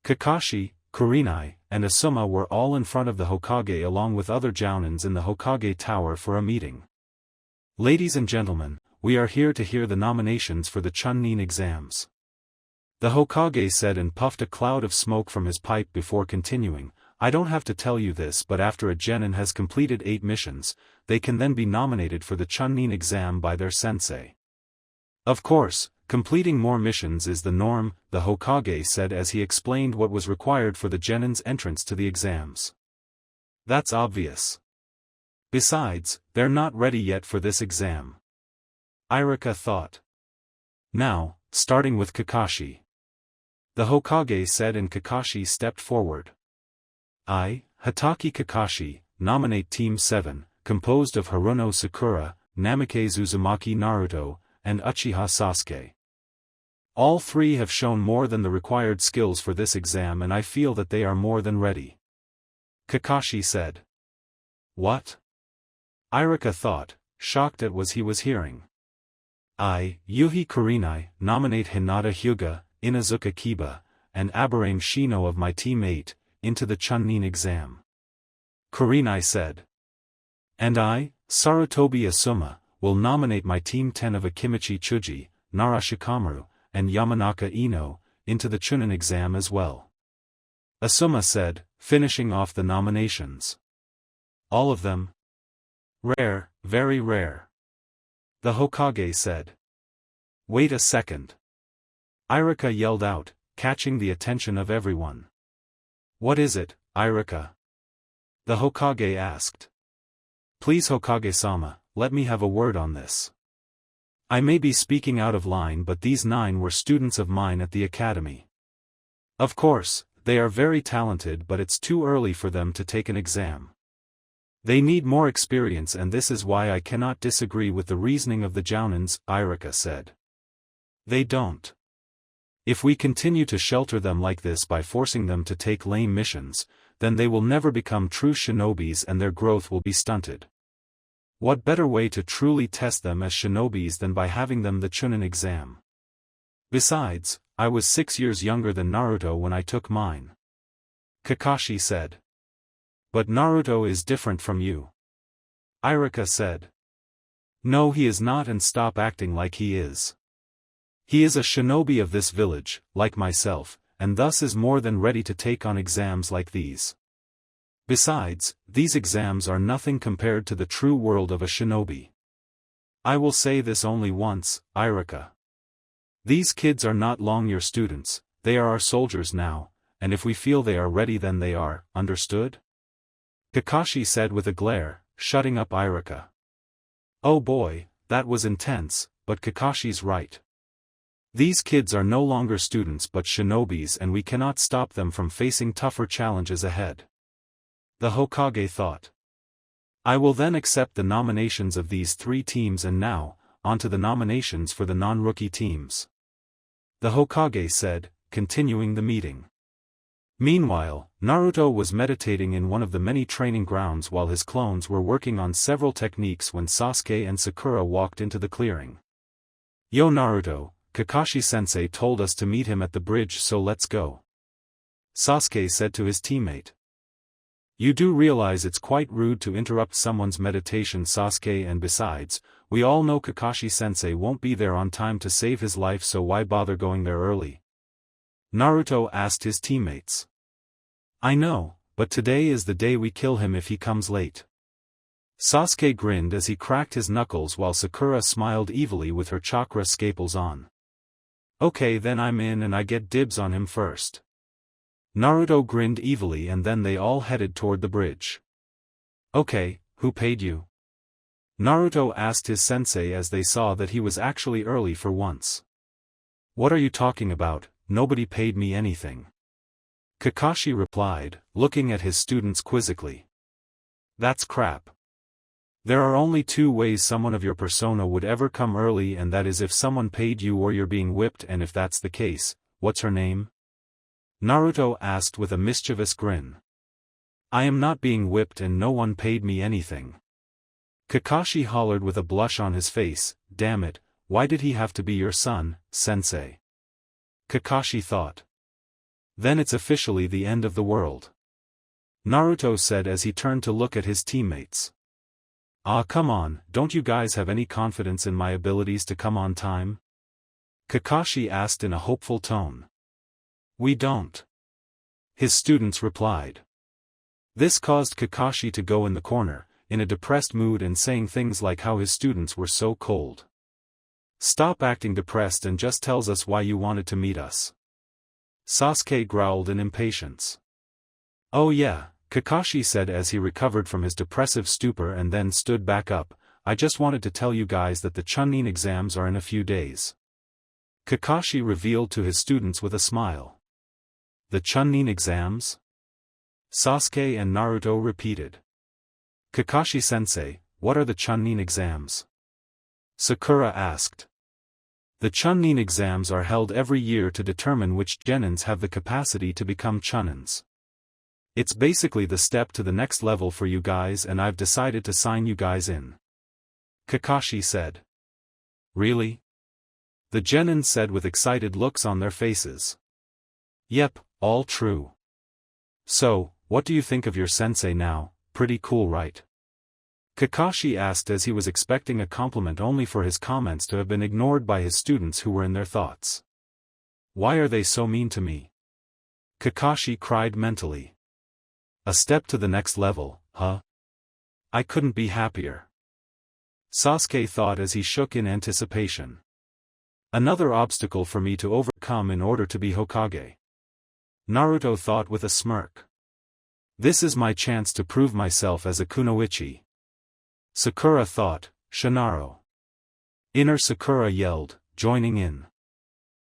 Kakashi, Kurenai, and Asuma were all in front of the Hokage along with other jounins in the Hokage Tower for a meeting. Ladies and gentlemen, we are here to hear the nominations for the Chunin exams. The Hokage said and puffed a cloud of smoke from his pipe before continuing, I don't have to tell you this but after a genin has completed 8 missions, they can then be nominated for the Chunin exam by their sensei. Of course, completing more missions is the norm, the Hokage said as he explained what was required for the genin's entrance to the exams. That's obvious. Besides, they're not ready yet for this exam. Irika thought. Now, starting with Kakashi. The Hokage said and Kakashi stepped forward. I, Hatake Kakashi, nominate Team 7, composed of Haruno Sakura, Namikaze Uzumaki Naruto, and Uchiha Sasuke. All 3 have shown more than the required skills for this exam and I feel that they are more than ready. Kakashi said. What? Irika thought, shocked at what he was hearing. I, Yuhi Kurenai, nominate Hinata Hyuga, Inazuka Kiba, and Aburame Shino of my Team 8, into the Chunin exam. Kurenai said. And I, Sarutobi Asuma, will nominate my Team 10 of Akimichi Chuji, Nara Shikamaru, and Yamanaka Ino, into the Chunin exam as well. Asuma said, finishing off the nominations. All of them? Rare, very rare. The Hokage said. Wait a second. Irika yelled out, catching the attention of everyone. What is it, Irika? The Hokage asked. Please Hokage-sama, let me have a word on this. I may be speaking out of line, but these 9 were students of mine at the academy. Of course, they are very talented, but it's too early for them to take an exam. They need more experience, and this is why I cannot disagree with the reasoning of the Jounins, Irika said. They don't. If we continue to shelter them like this by forcing them to take lame missions, then they will never become true shinobis and their growth will be stunted. What better way to truly test them as shinobis than by having them the Chunin exam? Besides, I was 6 years younger than Naruto when I took mine. Kakashi said. But Naruto is different from you. Irika said. No, he is not, and stop acting like he is. He is a shinobi of this village, like myself, and thus is more than ready to take on exams like these. Besides, these exams are nothing compared to the true world of a shinobi. I will say this only once, Irika. These kids are not long your students, they are our soldiers now, and if we feel they are ready then they are, understood? Kakashi said with a glare, shutting up Irika. Oh boy, that was intense, but Kakashi's right. These kids are no longer students but shinobis, and we cannot stop them from facing tougher challenges ahead. The Hokage thought. I will then accept the nominations of these 3 teams, and now, on to the nominations for the non-rookie teams. The Hokage said, continuing the meeting. Meanwhile, Naruto was meditating in one of the many training grounds while his clones were working on several techniques when Sasuke and Sakura walked into the clearing. Yo Naruto, Kakashi-sensei told us to meet him at the bridge, so let's go. Sasuke said to his teammate. You do realize it's quite rude to interrupt someone's meditation, Sasuke, and besides, we all know Kakashi-sensei won't be there on time to save his life, so why bother going there early? Naruto asked his teammates. I know, but today is the day we kill him if he comes late. Sasuke grinned as he cracked his knuckles while Sakura smiled evilly with her chakra scaples on. Okay, then I'm in and I get dibs on him first. Naruto grinned evilly, and then they all headed toward the bridge. Okay, who paid you? Naruto asked his sensei as they saw that he was actually early for once. What are you talking about? Nobody paid me anything. Kakashi replied, looking at his students quizzically. That's crap. There are only 2 ways someone of your persona would ever come early, and that is if someone paid you or you're being whipped, and if that's the case, what's her name? Naruto asked with a mischievous grin. I am not being whipped and no one paid me anything. Kakashi hollered with a blush on his face. Damn it, why did he have to be your son, sensei? Kakashi thought. Then it's officially the end of the world. Naruto said as he turned to look at his teammates. Ah, come on, don't you guys have any confidence in my abilities to come on time? Kakashi asked in a hopeful tone. We don't. His students replied. This caused Kakashi to go in the corner, in a depressed mood and saying things like how his students were so cold. Stop acting depressed and just tells us why you wanted to meet us. Sasuke growled in impatience. Oh yeah, Kakashi said as he recovered from his depressive stupor and then stood back up, I just wanted to tell you guys that the Chunin exams are in a few days. Kakashi revealed to his students with a smile. The Chunin exams? Sasuke and Naruto repeated. Kakashi-sensei, what are the Chunin exams? Sakura asked. The Chunin exams are held every year to determine which genins have the capacity to become Chunins. It's basically the step to the next level for you guys, and I've decided to sign you guys in. Kakashi said. Really? The genins said with excited looks on their faces. Yep, all true. So, what do you think of your sensei now? Pretty cool, right? Kakashi asked as he was expecting a compliment only for his comments to have been ignored by his students who were in their thoughts. Why are they so mean to me? Kakashi cried mentally. A step to the next level, huh? I couldn't be happier. Sasuke thought as he shook in anticipation. Another obstacle for me to overcome in order to be Hokage. Naruto thought with a smirk. This is my chance to prove myself as a kunoichi. Sakura thought, Shinaro. Inner Sakura yelled, joining in.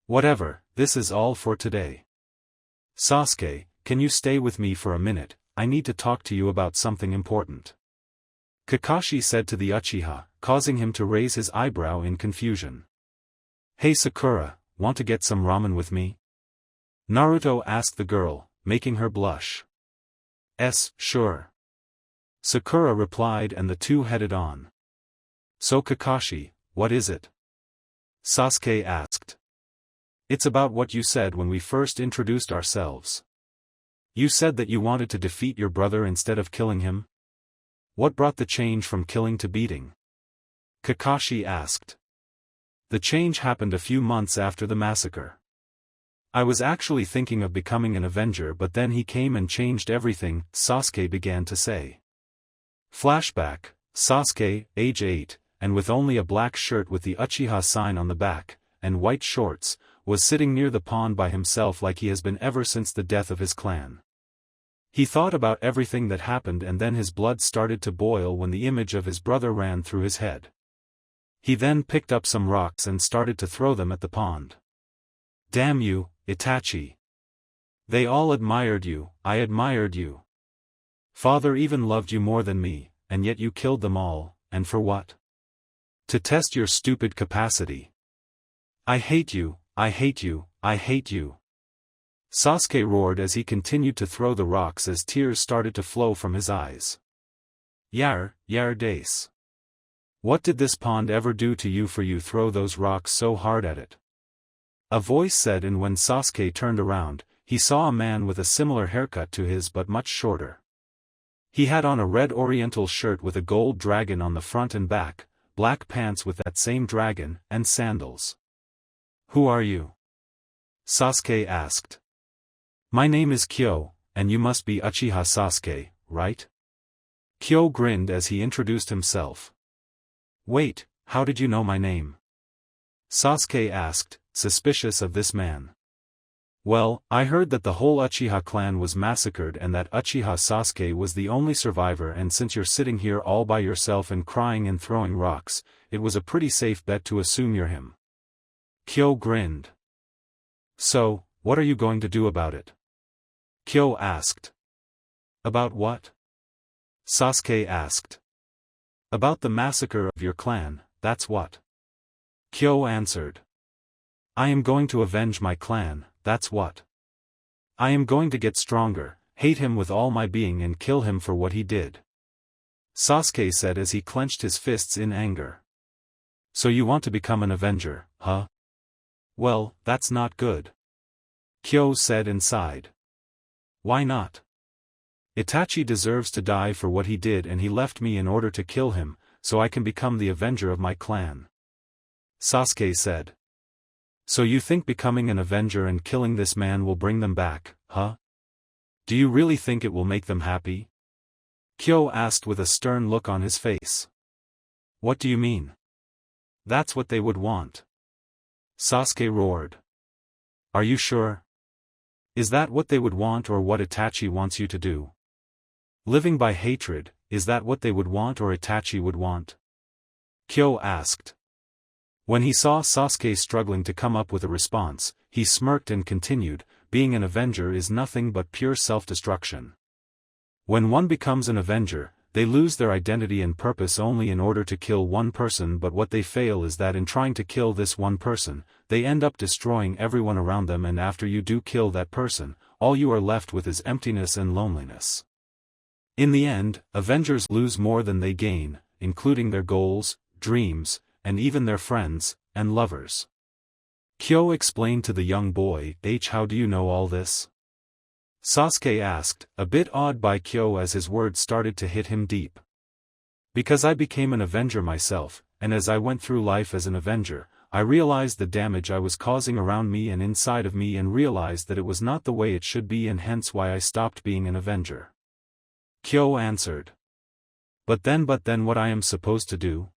Whatever, this is all for today. Sasuke, can you stay with me for a minute? I need to talk to you about something important. Kakashi said to the Uchiha, causing him to raise his eyebrow in confusion. Hey Sakura, want to get some ramen with me? Naruto asked the girl, making her blush. Sure. Sakura replied and the two headed on. So Kakashi, what is it? Sasuke asked. It's about what you said when we first introduced ourselves. You said that you wanted to defeat your brother instead of killing him? What brought the change from killing to beating? Kakashi asked. The change happened a few months after the massacre. I was actually thinking of becoming an Avenger, but then he came and changed everything, Sasuke began to say. Flashback, Sasuke, age 8, and with only a black shirt with the Uchiha sign on the back, and white shorts, was sitting near the pond by himself like he has been ever since the death of his clan. He thought about everything that happened and then his blood started to boil when the image of his brother ran through his head. He then picked up some rocks and started to throw them at the pond. Damn you, Itachi. They all admired you, I admired you. Father even loved you more than me, and yet you killed them all, and for what? To test your stupid capacity. I hate you, I hate you, I hate you. Sasuke roared as he continued to throw the rocks as tears started to flow from his eyes. Yar dace. What did this pond ever do to you for you throw those rocks so hard at it? A voice said, and when Sasuke turned around, he saw a man with a similar haircut to his but much shorter. He had on a red oriental shirt with a gold dragon on the front and back, black pants with that same dragon, and sandals. Who are you? Sasuke asked. My name is Kyo, and you must be Uchiha Sasuke, right? Kyo grinned as he introduced himself. Wait, how did you know my name? Sasuke asked, suspicious of this man. Well, I heard that the whole Uchiha clan was massacred and that Uchiha Sasuke was the only survivor, and since you're sitting here all by yourself and crying and throwing rocks, it was a pretty safe bet to assume you're him. Kyo grinned. So, what are you going to do about it? Kyo asked. About what? Sasuke asked. About the massacre of your clan, that's what. Kyo answered. I am going to avenge my clan, that's what. I am going to get stronger, hate him with all my being and kill him for what he did. Sasuke said as he clenched his fists in anger. So you want to become an Avenger, huh? Well, that's not good. Kyo said and sighed. Why not? Itachi deserves to die for what he did, and he left me in order to kill him, so I can become the Avenger of my clan. Sasuke said. So you think becoming an Avenger and killing this man will bring them back, huh? Do you really think it will make them happy? Kyo asked with a stern look on his face. What do you mean? That's what they would want. Sasuke roared. Are you sure? Is that what they would want, or what Itachi wants you to do? Living by hatred, is that what they would want or Itachi would want? Kyo asked. When he saw Sasuke struggling to come up with a response, he smirked and continued, being an Avenger is nothing but pure self-destruction. When one becomes an Avenger, they lose their identity and purpose only in order to kill one person, but what they fail is that in trying to kill this one person, they end up destroying everyone around them, and after you do kill that person, all you are left with is emptiness and loneliness. In the end, Avengers lose more than they gain, including their goals, dreams, and even their friends and lovers. Kyo explained to the young boy, how do you know all this? Sasuke asked, a bit awed by Kyo as his words started to hit him deep. Because I became an Avenger myself, and as I went through life as an Avenger, I realized the damage I was causing around me and inside of me, and realized that it was not the way it should be, and hence why I stopped being an Avenger. Kyo answered. But then what I am supposed to do?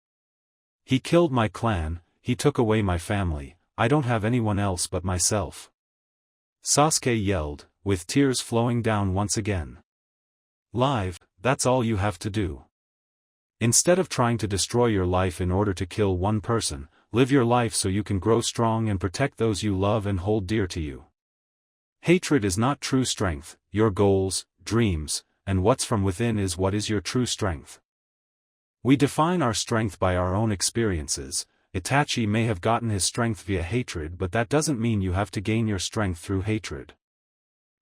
He killed my clan, he took away my family, I don't have anyone else but myself. Sasuke yelled, with tears flowing down once again. Live, that's all you have to do. Instead of trying to destroy your life in order to kill one person, Live your life so you can grow strong and protect those you love and hold dear to you. Hatred is not true strength. Your goals, dreams, and what's from within is what is your true strength. We define our strength by our own experiences. Itachi may have gotten his strength via hatred, but that doesn't mean you have to gain your strength through hatred.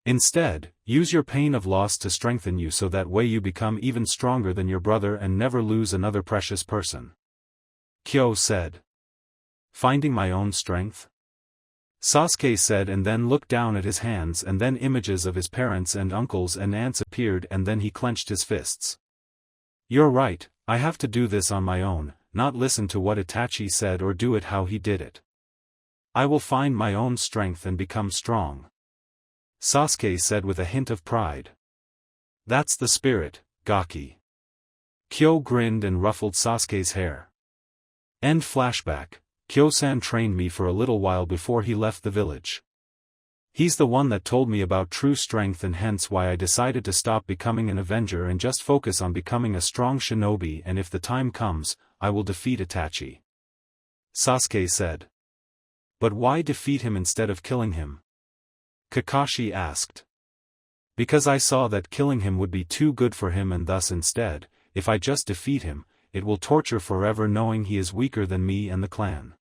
Instead, use your pain of loss to strengthen you so that way you become even stronger than your brother and never lose another precious person. Kyo said. Finding my own strength? Sasuke said, and then looked down at his hands, and then images of his parents and uncles and aunts appeared, and then he clenched his fists. You're right, I have to do this on my own, not listen to what Itachi said or do it how he did it. I will find my own strength and become strong. Sasuke said with a hint of pride. That's the spirit, Gaki. Kyo grinned and ruffled Sasuke's hair. End flashback. Kyo-san trained me for a little while before he left the village. He's the one that told me about true strength, and hence why I decided to stop becoming an Avenger and just focus on becoming a strong shinobi, and if the time comes, I will defeat Itachi. Sasuke said. But why defeat him instead of killing him? Kakashi asked. Because I saw that killing him would be too good for him, and thus instead, if I just defeat him, it will torture forever knowing he is weaker than me and the clan.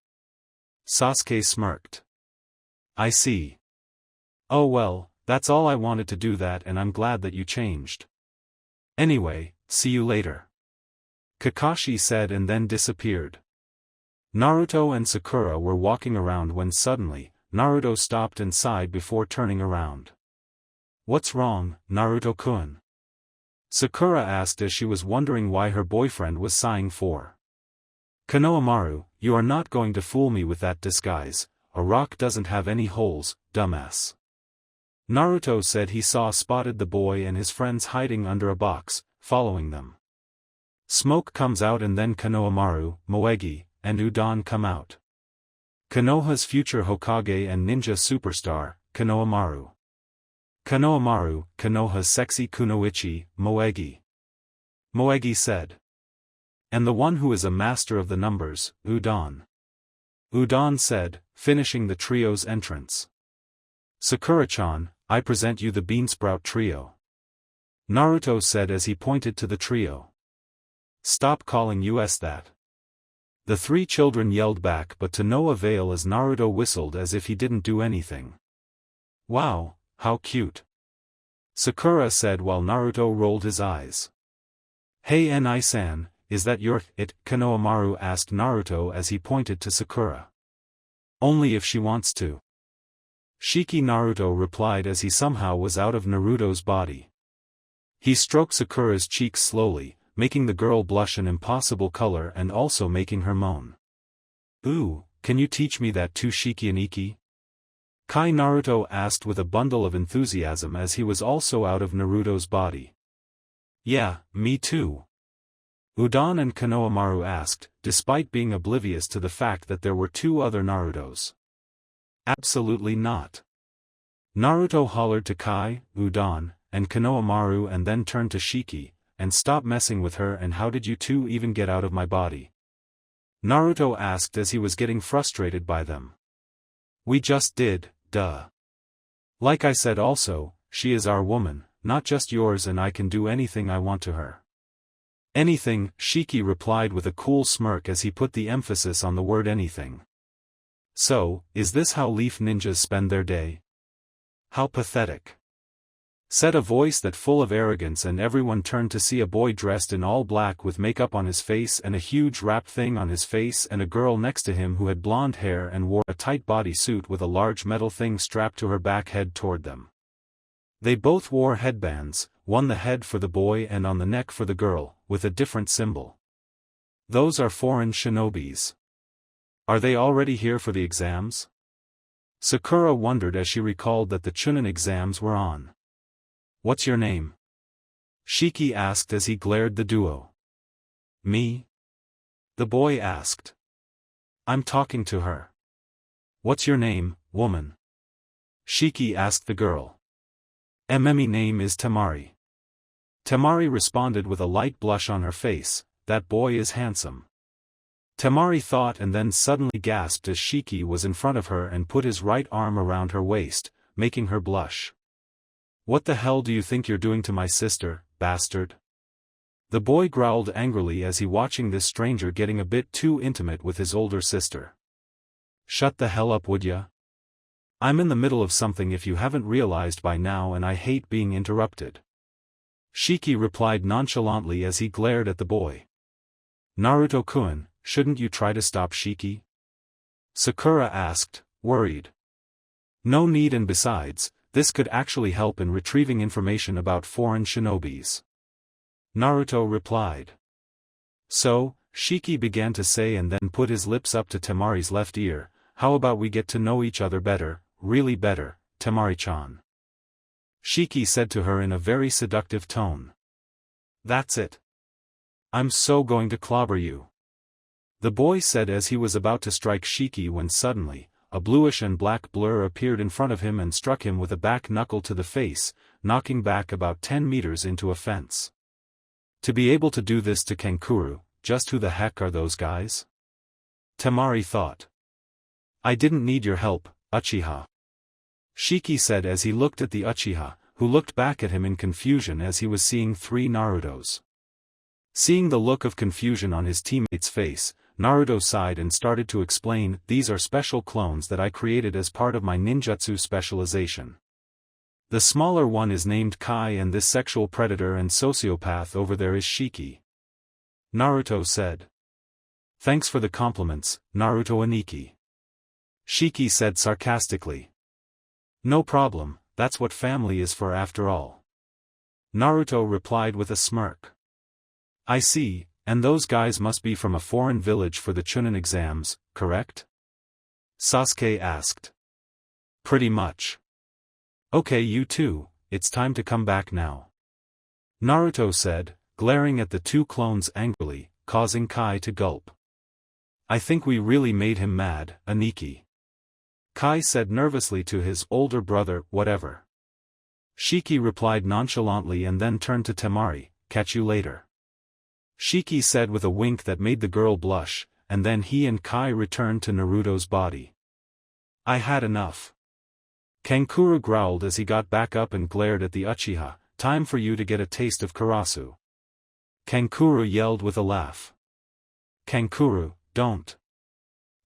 Sasuke smirked. I see. Oh well, that's all I wanted to do that, and I'm glad that you changed. Anyway, see you later. Kakashi said and then disappeared. Naruto and Sakura were walking around when suddenly, Naruto stopped and sighed before turning around. What's wrong, Naruto-kun? Sakura asked as she was wondering why her boyfriend was sighing for. Konohamaru, you are not going to fool me with that disguise. A rock doesn't have any holes, dumbass. Naruto said he spotted the boy and his friends hiding under a box, following them. Smoke comes out and then Konohamaru, Moegi, and Udon come out. Konoha's future Hokage and ninja superstar, Konohamaru. Konohamaru, Konoha's sexy kunoichi, Moegi. Moegi said. And the one who is a master of the numbers, Udon. Udon said, finishing the trio's entrance. Sakura-chan, I present you the Beansprout Trio. Naruto said as he pointed to the trio. Stop calling us that. The three children yelled back, but to no avail as Naruto whistled as if he didn't do anything. Wow, how cute. Sakura said while Naruto rolled his eyes. Hey Ni-san, is that it? Konohamaru asked Naruto as he pointed to Sakura. Only if she wants to. Shiki Naruto replied as he somehow was out of Naruto's body. He stroked Sakura's cheeks slowly, making the girl blush an impossible color and also making her moan. Ooh, can you teach me that too, Shiki-aniki? Kai Naruto asked with a bundle of enthusiasm as he was also out of Naruto's body. Yeah, me too. Udon and Konohamaru asked, despite being oblivious to the fact that there were two other Narutos. Absolutely not. Naruto hollered to Kai, Udon, and Konohamaru and then turned to Shiki, and stop messing with her, and how did you two even get out of my body? Naruto asked as he was getting frustrated by them. We just did, duh. Like I said also, she is our woman, not just yours, and I can do anything I want to her. Anything, Shiki replied with a cool smirk as he put the emphasis on the word anything. So, is this how Leaf Ninjas spend their day? How pathetic. Said a voice that full of arrogance, and everyone turned to see a boy dressed in all black with makeup on his face and a huge wrap thing on his face, and a girl next to him who had blonde hair and wore a tight body suit with a large metal thing strapped to her back, head toward them. They both wore headbands, one the head for the boy and on the neck for the girl, with a different symbol. Those are foreign shinobis. Are they already here for the exams? Sakura wondered as she recalled that the Chunin exams were on. What's your name? Shiki asked as he glared the duo. Me? The boy asked. I'm talking to her. What's your name, woman? Shiki asked the girl. My name is Temari. Temari responded with a light blush on her face. That boy is handsome. Temari thought and then suddenly gasped as Shiki was in front of her and put his right arm around her waist, making her blush. "What the hell do you think you're doing to my sister, bastard?" The boy growled angrily as he watching this stranger getting a bit too intimate with his older sister. "Shut the hell up, would ya? I'm in the middle of something if you haven't realized by now, and I hate being interrupted." Shiki replied nonchalantly as he glared at the boy. "Naruto-kun, shouldn't you try to stop Shiki?" Sakura asked, worried. "No need, and besides, this could actually help in retrieving information about foreign shinobis." Naruto replied. "So," Shiki began to say and then put his lips up to Temari's left ear, "how about we get to know each other better, really better, Temari-chan?" Shiki said to her in a very seductive tone. "That's it. I'm so going to clobber you," the boy said as he was about to strike Shiki when suddenly, a bluish and black blur appeared in front of him and struck him with a back knuckle to the face, knocking back about 10 meters into a fence. To be able to do this to Kankuro, just who the heck are those guys? Temari thought. "I didn't need your help, Uchiha," Shiki said as he looked at the Uchiha, who looked back at him in confusion as he was seeing 3 Narutos. Seeing the look of confusion on his teammate's face, Naruto sighed and started to explain, "These are special clones that I created as part of my ninjutsu specialization. The smaller one is named Kai, and this sexual predator and sociopath over there is Shiki," Naruto said. "Thanks for the compliments, Naruto Aniki," Shiki said sarcastically. "No problem, that's what family is for after all," Naruto replied with a smirk. "I see, and those guys must be from a foreign village for the Chunin exams, correct?" Sasuke asked. "Pretty much. Okay, you two, it's time to come back now," Naruto said, glaring at the 2 clones angrily, causing Kai to gulp. "I think we really made him mad, Aniki," Kai said nervously to his older brother. "Whatever," Shiki replied nonchalantly and then turned to Temari, "Catch you later," Shiki said with a wink that made the girl blush, and then he and Kai returned to Naruto's body. "I had enough," Kankuro growled as he got back up and glared at the Uchiha. "Time for you to get a taste of Karasu," Kankuro yelled with a laugh. "Kankuro, don't,"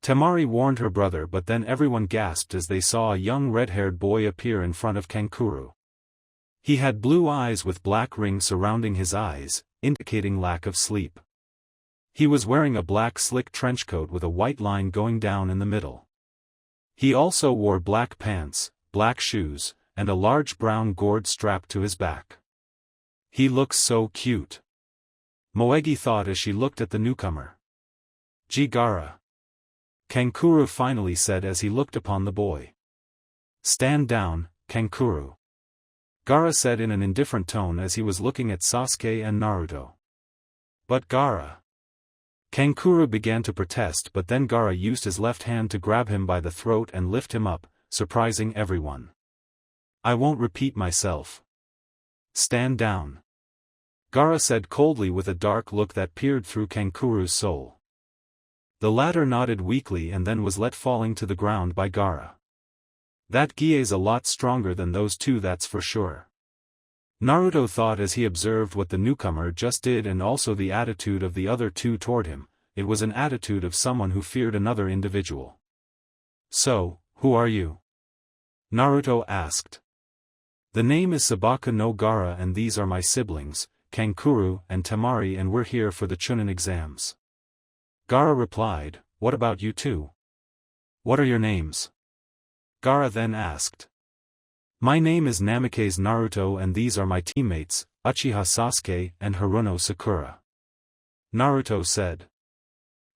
Temari warned her brother, but then everyone gasped as they saw a young red-haired boy appear in front of Kankuro. He had blue eyes with black rings surrounding his eyes, indicating lack of sleep. He was wearing a black slick trench coat with a white line going down in the middle. He also wore black pants, black shoes, and a large brown gourd strapped to his back. "He looks so cute," Moegi thought as she looked at the newcomer. "Gaara," Kankuro finally said as he looked upon the boy. "Stand down, Kankuro," Gaara said in an indifferent tone as he was looking at Sasuke and Naruto. "But Gaara," Kankuro began to protest, but then Gaara used his left hand to grab him by the throat and lift him up, surprising everyone. "I won't repeat myself. Stand down," Gaara said coldly with a dark look that peered through Kankuro's soul. The latter nodded weakly and then was let falling to the ground by Gaara. "That Gie's a lot stronger than those 2, that's for sure," Naruto thought as he observed what the newcomer just did and also the attitude of the other 2 toward him. It was an attitude of someone who feared another individual. "So, who are you?" Naruto asked. "The name is Sabaka no Gaara and these are my siblings, Kankuro and Temari, and we're here for the Chunin exams," Gaara replied. "What about you 2? What are your names?" Gaara then asked. "My name is Namikaze Naruto and these are my teammates, Uchiha Sasuke and Haruno Sakura," Naruto said.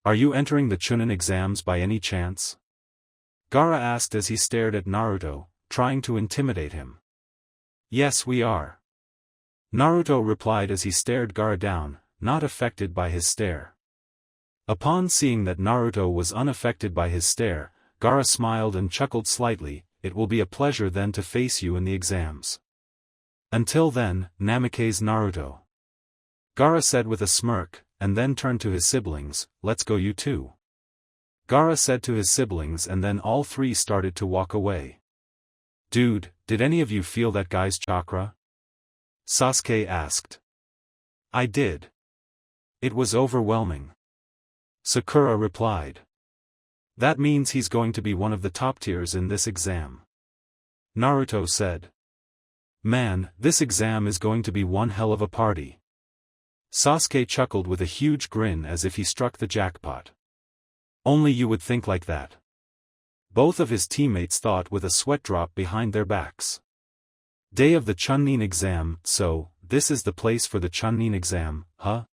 "Are you entering the Chunin exams by any chance?" Gaara asked as he stared at Naruto, trying to intimidate him. "Yes, we are," Naruto replied as he stared Gaara down, not affected by his stare. Upon seeing that Naruto was unaffected by his stare, Gaara smiled and chuckled slightly. "It will be a pleasure then to face you in the exams. Until then, Namikaze Naruto," Gaara said with a smirk, and then turned to his siblings. "Let's go, you 2. Gaara said to his siblings, and then all three started to walk away. Dude, did any of you feel that guy's chakra? Sasuke asked. I did. It was overwhelming. Sakura replied. That means he's going to be one of the top tiers in this exam. Naruto said. Man, this exam is going to be one hell of a party. Sasuke chuckled with a huge grin as if he struck the jackpot. Only you would think like that. Both of his teammates thought with a sweat drop behind their backs. Day of the Chunin exam, so, this is the place for the Chunin exam, huh?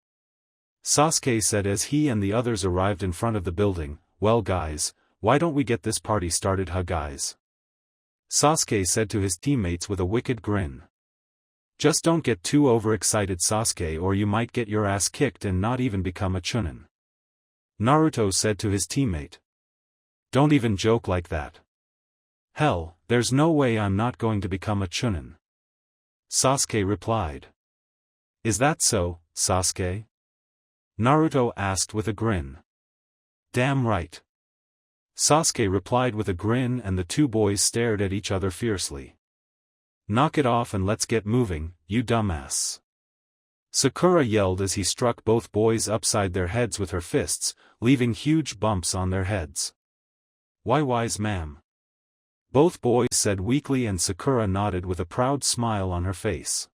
Sasuke said as he and the others arrived in front of the building. Well guys, why don't we get this party started, huh guys? Sasuke said to his teammates with a wicked grin. Just don't get too overexcited, Sasuke, or you might get your ass kicked and not even become a Chunin. Naruto said to his teammate. Don't even joke like that. Hell, there's no way I'm not going to become a Chunin. Sasuke replied. Is that so, Sasuke? Naruto asked with a grin. Damn right. Sasuke replied with a grin, and the two boys stared at each other fiercely. Knock it off and let's get moving, you dumbass. Sakura yelled as he struck both boys upside their heads with her fists, leaving huge bumps on their heads. Why wise ma'am? Both boys said weakly, and Sakura nodded with a proud smile on her face.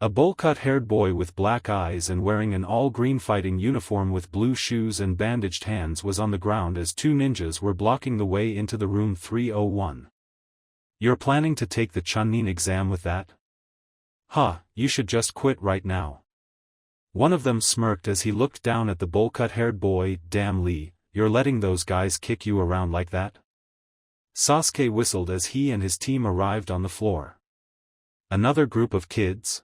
A bowl-cut-haired boy with black eyes and wearing an all-green fighting uniform with blue shoes and bandaged hands was on the ground as two ninjas were blocking the way into the room 301. You're planning to take the Chunin exam with that? Huh, you should just quit right now. One of them smirked as he looked down at the bowl-cut-haired boy. Damn Lee, you're letting those guys kick you around like that? Sasuke whistled as he and his team arrived on the floor. Another group of kids?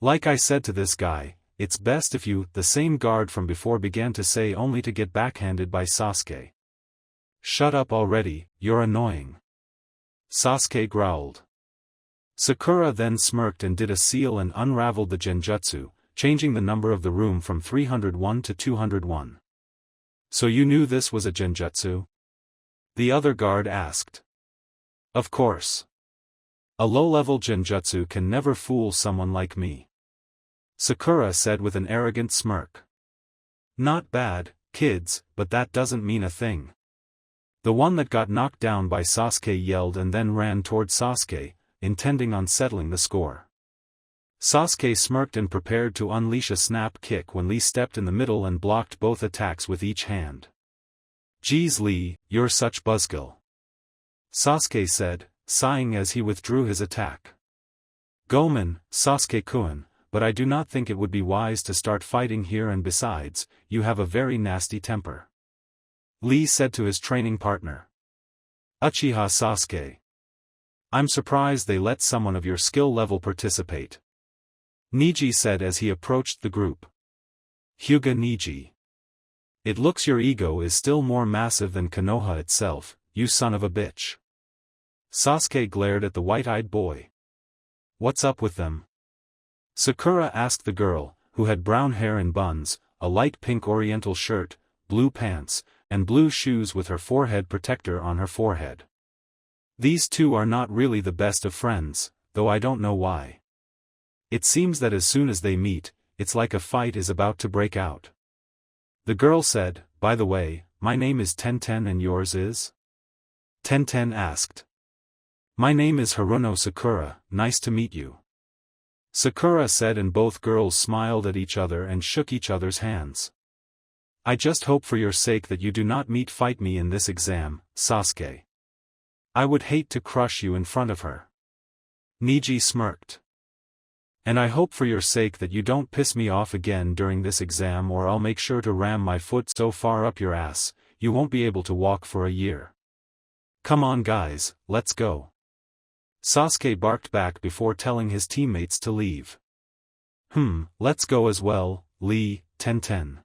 Like I said to this guy, it's best if you, the same guard from before began to say, only to get backhanded by Sasuke. Shut up already, you're annoying. Sasuke growled. Sakura then smirked and did a seal and unraveled the genjutsu, changing the number of the room from 301 to 201. So you knew this was a genjutsu? The other guard asked. Of course. A low-level genjutsu can never fool someone like me. Sakura said with an arrogant smirk. Not bad, kids, but that doesn't mean a thing. The one that got knocked down by Sasuke yelled and then ran toward Sasuke, intending on settling the score. Sasuke smirked and prepared to unleash a snap kick when Lee stepped in the middle and blocked both attacks with each hand. Geez Lee, you're such buzzkill. Sasuke said, sighing as he withdrew his attack. Gomen, Sasuke-kun, but I do not think it would be wise to start fighting here, and besides, you have a very nasty temper. Lee said to his training partner. Uchiha Sasuke. I'm surprised they let someone of your skill level participate. Neji said as he approached the group. Hyuga Neji. It looks your ego is still more massive than Konoha itself, you son of a bitch. Sasuke glared at the white-eyed boy. What's up with them? Sakura asked the girl, who had brown hair in buns, a light pink oriental shirt, blue pants, and blue shoes with her forehead protector on her forehead. These two are not really the best of friends, though I don't know why. It seems that as soon as they meet, it's like a fight is about to break out. The girl said, by the way, my name is Tenten and yours is? Tenten asked. My name is Haruno Sakura, nice to meet you. Sakura said, and both girls smiled at each other and shook each other's hands. I just hope for your sake that you do not fight me in this exam, Sasuke. I would hate to crush you in front of her. Neji smirked. And I hope for your sake that you don't piss me off again during this exam, or I'll make sure to ram my foot so far up your ass, you won't be able to walk for a year. Come on guys, let's go. Sasuke barked back before telling his teammates to leave. Let's go as well, Lee, Tenten.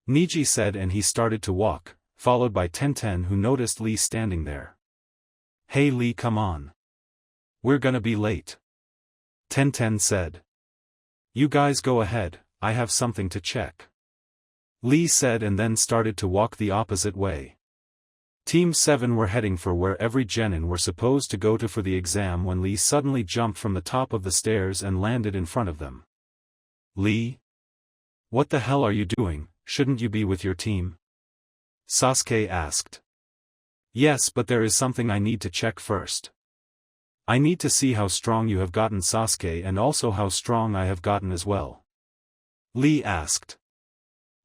Neji said, and he started to walk, followed by Tenten, who noticed Lee standing there. Hey Lee, come on. We're gonna be late. Tenten said. You guys go ahead, I have something to check. Lee said and then started to walk the opposite way. Team 7 were heading for where every genin were supposed to go to for the exam when Lee suddenly jumped from the top of the stairs and landed in front of them. Lee? What the hell are you doing? Shouldn't you be with your team? Sasuke asked. Yes, but there is something I need to check first. I need to see how strong you have gotten, Sasuke, and also how strong I have gotten as well. Lee asked.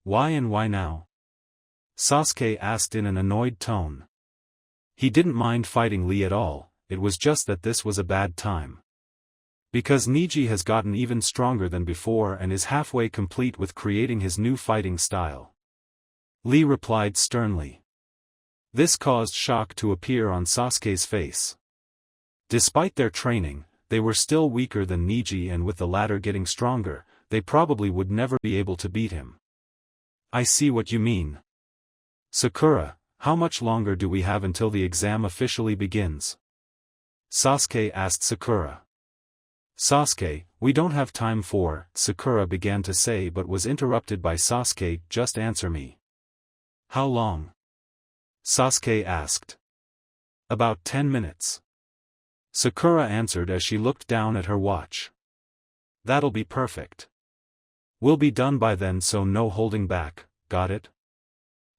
Why and why now? Sasuke asked in an annoyed tone. He didn't mind fighting Lee at all, it was just that this was a bad time. Because Neji has gotten even stronger than before and is halfway complete with creating his new fighting style. Lee replied sternly. This caused shock to appear on Sasuke's face. Despite their training, they were still weaker than Neji, and with the latter getting stronger, they probably would never be able to beat him. I see what you mean. Sakura, how much longer do we have until the exam officially begins? Sasuke asked Sakura. Sasuke, we don't have time for, Sakura began to say but was interrupted by Sasuke, just answer me. How long? Sasuke asked. About 10 minutes. Sakura answered as she looked down at her watch. That'll be perfect. We'll be done by then, so no holding back, got it?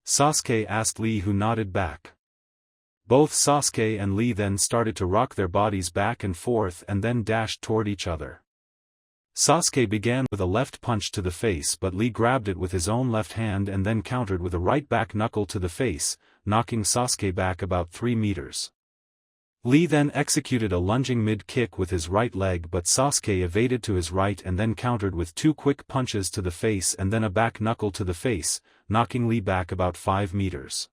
Sasuke asked Lee, who nodded back. Both Sasuke and Lee then started to rock their bodies back and forth and then dashed toward each other. Sasuke began with a left punch to the face, but Lee grabbed it with his own left hand and then countered with a right back knuckle to the face, knocking Sasuke back about 3 meters. Lee then executed a lunging mid-kick with his right leg, but Sasuke evaded to his right and then countered with 2 quick punches to the face and then a back knuckle to the face, knocking Lee back about 5 meters.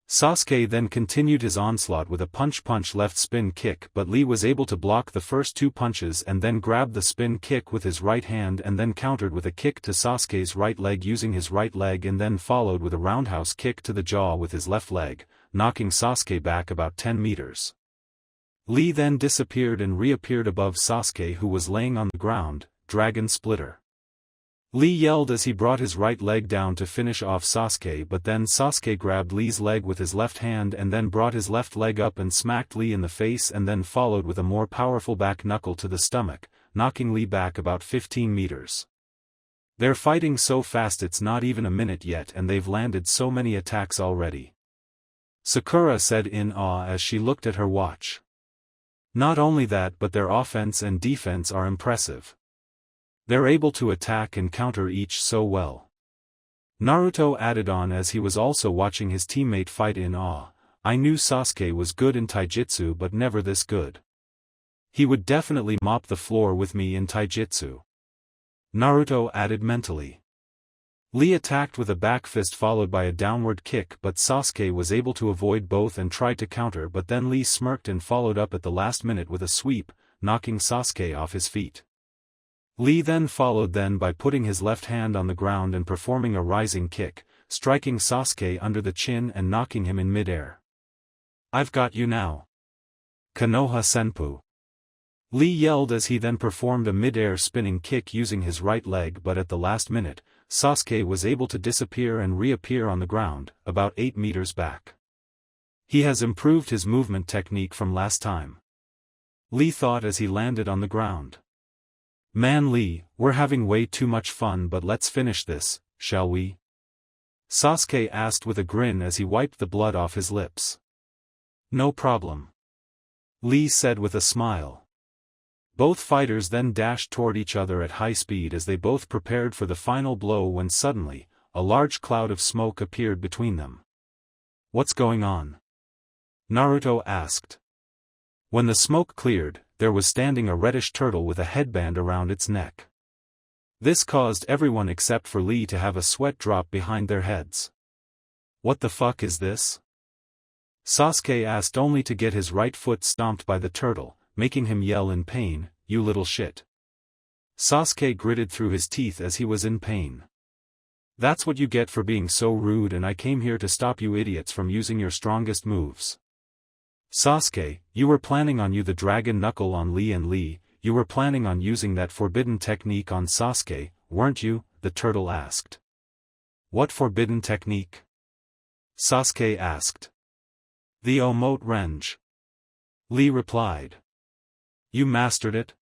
Sasuke then continued his onslaught with a punch left spin kick, but Lee was able to block the first 2 punches and then grabbed the spin kick with his right hand and then countered with a kick to Sasuke's right leg using his right leg and then followed with a roundhouse kick to the jaw with his left leg, knocking Sasuke back about 10 meters. Lee then disappeared and reappeared above Sasuke, who was laying on the ground, Dragon Splitter. Lee yelled as he brought his right leg down to finish off Sasuke, but then Sasuke grabbed Lee's leg with his left hand and then brought his left leg up and smacked Lee in the face and then followed with a more powerful back knuckle to the stomach, knocking Lee back about 15 meters. They're fighting so fast it's not even a minute yet and they've landed so many attacks already. Sakura said in awe as she looked at her watch. Not only that, but their offense and defense are impressive. They're able to attack and counter each so well. Naruto added on as he was also watching his teammate fight in awe. I knew Sasuke was good in taijutsu but never this good. He would definitely mop the floor with me in taijutsu. Naruto added mentally. Lee attacked with a back fist followed by a downward kick, but Sasuke was able to avoid both and tried to counter, but then Lee smirked and followed up at the last minute with a sweep, knocking Sasuke off his feet. Lee then followed by putting his left hand on the ground and performing a rising kick, striking Sasuke under the chin and knocking him in mid-air. I've got you now. Konoha Senpu. Lee yelled as he then performed a mid-air spinning kick using his right leg, but at the last minute, Sasuke was able to disappear and reappear on the ground, about 8 meters back. He has improved his movement technique from last time. Lee thought as he landed on the ground. Man Lee, we're having way too much fun, but let's finish this, shall we? Sasuke asked with a grin as he wiped the blood off his lips. No problem. Lee said with a smile. Both fighters then dashed toward each other at high speed as they both prepared for the final blow when suddenly, a large cloud of smoke appeared between them. What's going on? Naruto asked. When the smoke cleared, there was standing a reddish turtle with a headband around its neck. This caused everyone except for Lee to have a sweat drop behind their heads. What the fuck is this? Sasuke asked, only to get his right foot stomped by the turtle, making him yell in pain, "You little shit." Sasuke gritted through his teeth as he was in pain. That's what you get for being so rude, and I came here to stop you idiots from using your strongest moves. Sasuke, you were planning on the dragon knuckle on Lee, and Lee, you were planning on using that forbidden technique on Sasuke, weren't you? The turtle asked. What forbidden technique? Sasuke asked. The Omote Renge. Lee replied. You mastered it?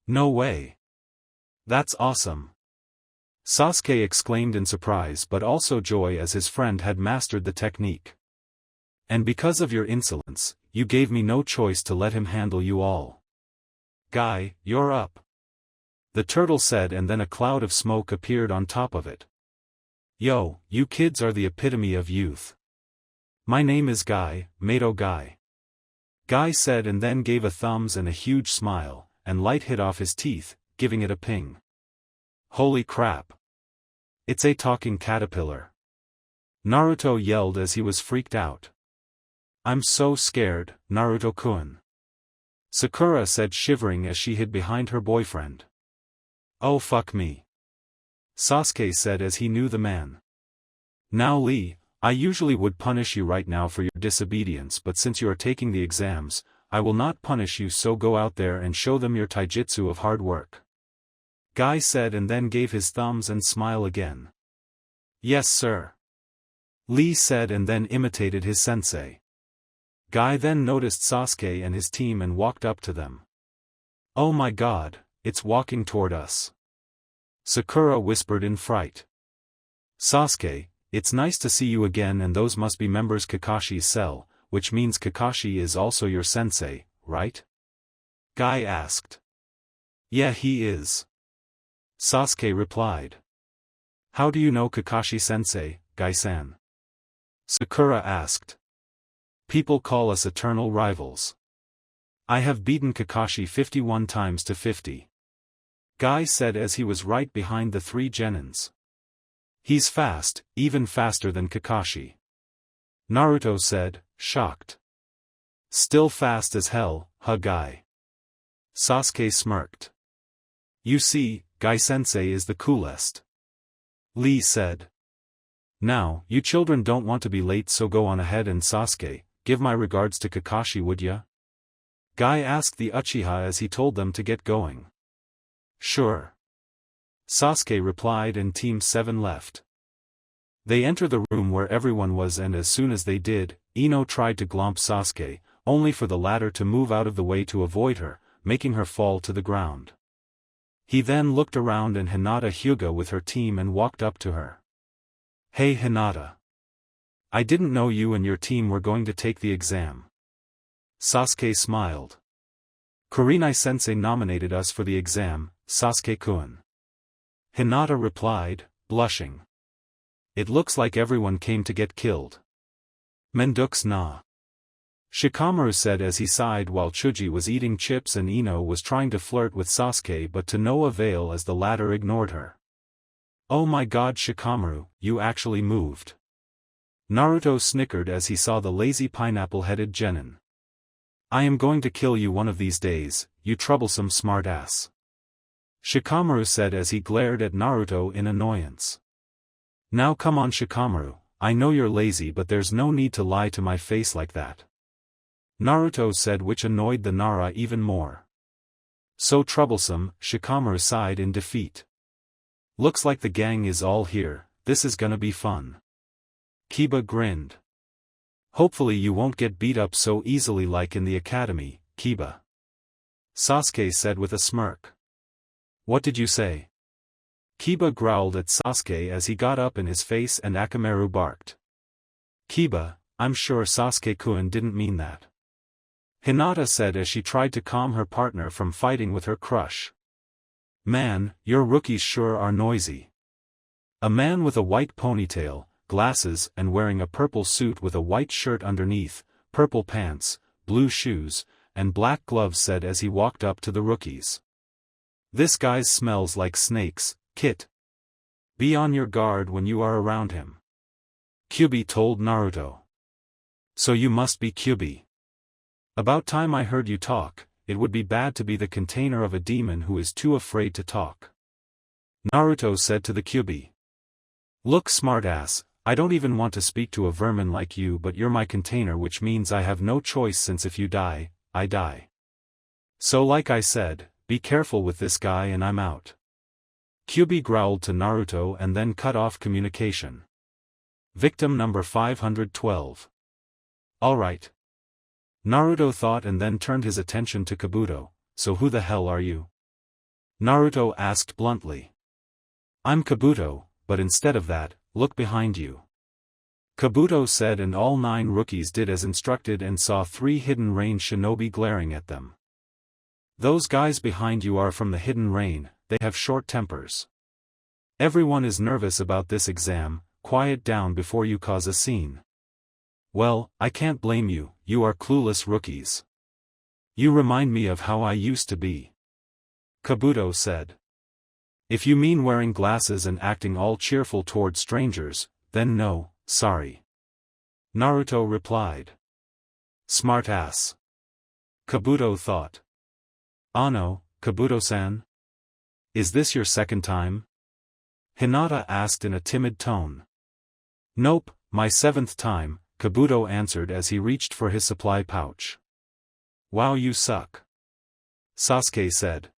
No way. That's awesome. Sasuke exclaimed in surprise but also joy as his friend had mastered the technique. And because of your insolence, you gave me no choice to let him handle you all. Guy, you're up. The turtle said, and then a cloud of smoke appeared on top of it. Yo, you kids are the epitome of youth. My name is Guy, Mato Guy. Guy said and then gave a thumbs and a huge smile, and light hit off his teeth, giving it a ping. Holy crap. It's a talking caterpillar. Naruto yelled as he was freaked out. I'm so scared, Naruto-kun. Sakura said, shivering as she hid behind her boyfriend. Oh fuck me. Sasuke said as he knew the man. Now Lee, I usually would punish you right now for your disobedience, but since you are taking the exams, I will not punish you, so go out there and show them your taijutsu of hard work. Guy said and then gave his thumbs and smile again. Yes sir. Lee said and then imitated his sensei. Guy then noticed Sasuke and his team and walked up to them. Oh my god, it's walking toward us. Sakura whispered in fright. Sasuke, it's nice to see you again, and those must be members Kakashi's cell, which means Kakashi is also your sensei, right? Guy asked. Yeah, he is. Sasuke replied. How do you know Kakashi-sensei, Guy-san? Sakura asked. People call us eternal rivals. I have beaten Kakashi 51 times to 50. Guy said as he was right behind the three genins. He's fast, even faster than Kakashi. Naruto said, shocked. Still fast as hell, huh Guy? Sasuke smirked. You see, Guy-sensei is the coolest. Lee said. Now, you children don't want to be late, so go on ahead and Sasuke, give my regards to Kakashi, would ya? Guy asked the Uchiha as he told them to get going. Sure. Sasuke replied and Team 7 left. They entered the room where everyone was, and as soon as they did, Ino tried to glomp Sasuke, only for the latter to move out of the way to avoid her, making her fall to the ground. He then looked around and Hinata Hyuga with her team and walked up to her. Hey Hinata. I didn't know you and your team were going to take the exam. Sasuke smiled. Kurenai-sensei nominated us for the exam, Sasuke-kun. Hinata replied, blushing. It looks like everyone came to get killed. Mendux na. Shikamaru said as he sighed while Chuji was eating chips and Ino was trying to flirt with Sasuke, but to no avail as the latter ignored her. Oh my god Shikamaru, you actually moved. Naruto snickered as he saw the lazy pineapple-headed genin. I am going to kill you one of these days, you troublesome smartass. Shikamaru said as he glared at Naruto in annoyance. Now come on Shikamaru, I know you're lazy, but there's no need to lie to my face like that. Naruto said, which annoyed the Nara even more. So troublesome, Shikamaru sighed in defeat. Looks like the gang is all here, this is gonna be fun. Kiba grinned. Hopefully you won't get beat up so easily like in the academy, Kiba. Sasuke said with a smirk. What did you say? Kiba growled at Sasuke as he got up in his face and Akamaru barked. Kiba, I'm sure Sasuke-kun didn't mean that. Hinata said as she tried to calm her partner from fighting with her crush. Man, your rookies sure are noisy. A man with a white ponytail, glasses and wearing a purple suit with a white shirt underneath, purple pants, blue shoes, and black gloves said as he walked up to the rookies. This guy smells like snakes, Kit. Be on your guard when you are around him. Kyubi told Naruto. So you must be Kyubi. About time I heard you talk, it would be bad to be the container of a demon who is too afraid to talk. Naruto said to the Kyubi. Look smartass, I don't even want to speak to a vermin like you, but you're my container, which means I have no choice, since if you die, I die. So like I said, be careful with this guy and I'm out. Kyuubi growled to Naruto and then cut off communication. Victim number 512. Alright. Naruto thought and then turned his attention to Kabuto. So who the hell are you? Naruto asked bluntly. I'm Kabuto, but instead of that, look behind you. Kabuto said, and all 9 rookies did as instructed and saw 3 hidden rain shinobi glaring at them. Those guys behind you are from the hidden rain, they have short tempers. Everyone is nervous about this exam, quiet down before you cause a scene. Well, I can't blame you, you are clueless rookies. You remind me of how I used to be. Kabuto said. If you mean wearing glasses and acting all cheerful toward strangers, then no, sorry. Naruto replied. Smart ass. Kabuto thought. Ano, Kabuto-san? Is this your second time? Hinata asked in a timid tone. Nope, my 7th time, Kabuto answered as he reached for his supply pouch. Wow, you suck. Sasuke said.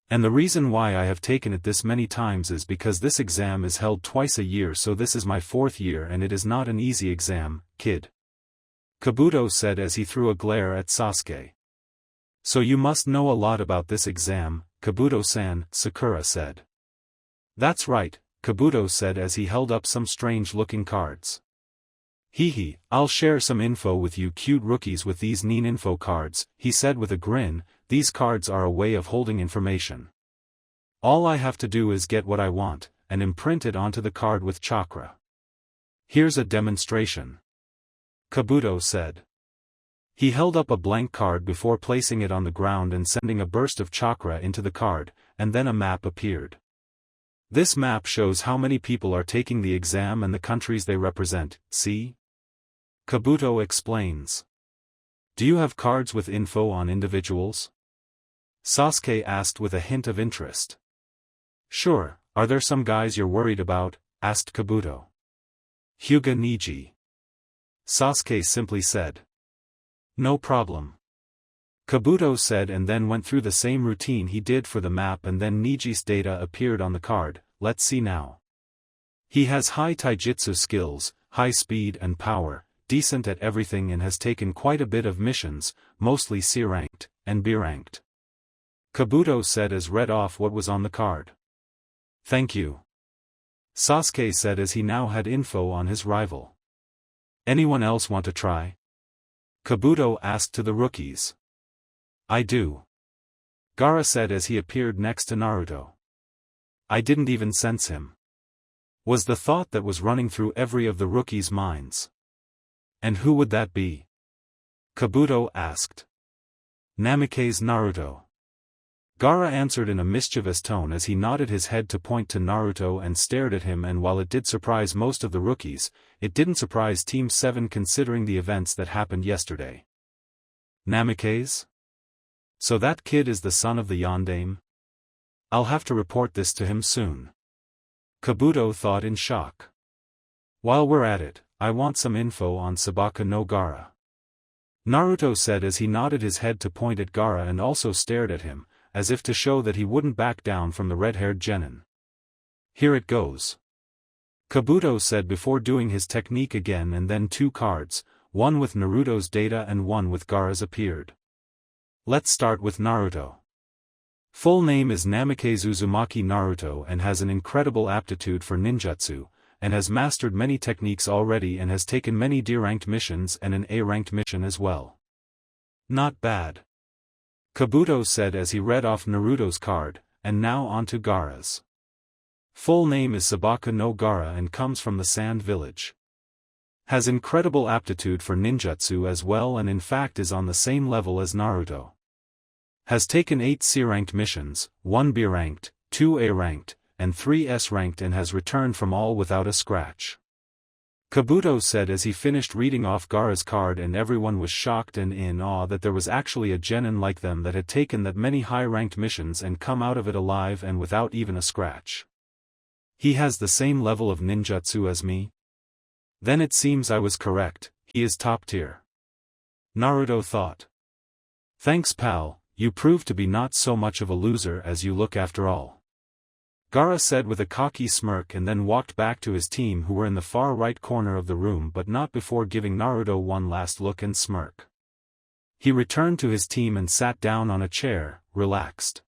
And the reason why I have taken it this many times is because this exam is held twice a year, so this is my 4th year and it is not an easy exam, kid. Kabuto said as he threw a glare at Sasuke. So you must know a lot about this exam, Kabuto-san, Sakura said. That's right, Kabuto said as he held up some strange-looking cards. Hee, I'll share some info with you cute rookies with these Nin info cards, he said with a grin. These cards are a way of holding information. All I have to do is get what I want, and imprint it onto the card with chakra. Here's a demonstration. Kabuto said. He held up a blank card before placing it on the ground and sending a burst of chakra into the card, and then a map appeared. This map shows how many people are taking the exam and the countries they represent, see? Kabuto explains. Do you have cards with info on individuals? Sasuke asked with a hint of interest. Sure, are there some guys you're worried about? Asked Kabuto. Hyuga Neji. Sasuke simply said. No problem. Kabuto said and then went through the same routine he did for the map, and then Neji's data appeared on the card. Let's see now. He has high taijutsu skills, high speed and power, decent at everything, and has taken quite a bit of missions, mostly C-ranked, and B-ranked. Kabuto said as read off what was on the card. Thank you. Sasuke said as he now had info on his rival. Anyone else want to try? Kabuto asked to the rookies. I do. Gaara said as he appeared next to Naruto. I didn't even sense him. Was the thought that was running through every of the rookies' minds. And who would that be? Kabuto asked. Namikaze Naruto. Gaara answered in a mischievous tone as he nodded his head to point to Naruto and stared at him, and while it did surprise most of the rookies, it didn't surprise Team 7 considering the events that happened yesterday. Namikaze? So that kid is the son of the Yondaime? I'll have to report this to him soon. Kabuto thought in shock. While we're at it, I want some info on Sabaka no Gaara. Naruto said as he nodded his head to point at Gaara and also stared at him, as if to show that he wouldn't back down from the red-haired genin. Here it goes. Kabuto said before doing his technique again, and then 2 cards, one with Naruto's data and one with Gaara's appeared. Let's start with Naruto. Full name is Namikaze Uzumaki Naruto and has an incredible aptitude for ninjutsu, and has mastered many techniques already and has taken many D-ranked missions and an A-ranked mission as well. Not bad. Kabuto said as he read off Naruto's card, and now on to Gaara's. Full name is Sabaka no Gaara and comes from the Sand Village. Has incredible aptitude for ninjutsu as well, and in fact is on the same level as Naruto. Has taken 8 C-ranked missions, 1 B-ranked, 2 A-ranked, and 3 S-ranked, and has returned from all without a scratch. Kabuto said as he finished reading off Gaara's card, and everyone was shocked and in awe that there was actually a genin like them that had taken that many high-ranked missions and come out of it alive and without even a scratch. He has the same level of ninjutsu as me? Then it seems I was correct, he is top tier. Naruto thought. Thanks pal, you proved to be not so much of a loser as you look after all. Gaara said with a cocky smirk and then walked back to his team who were in the far right corner of the room but not before giving Naruto one last look and smirk. He returned to his team and sat down on a chair, relaxed.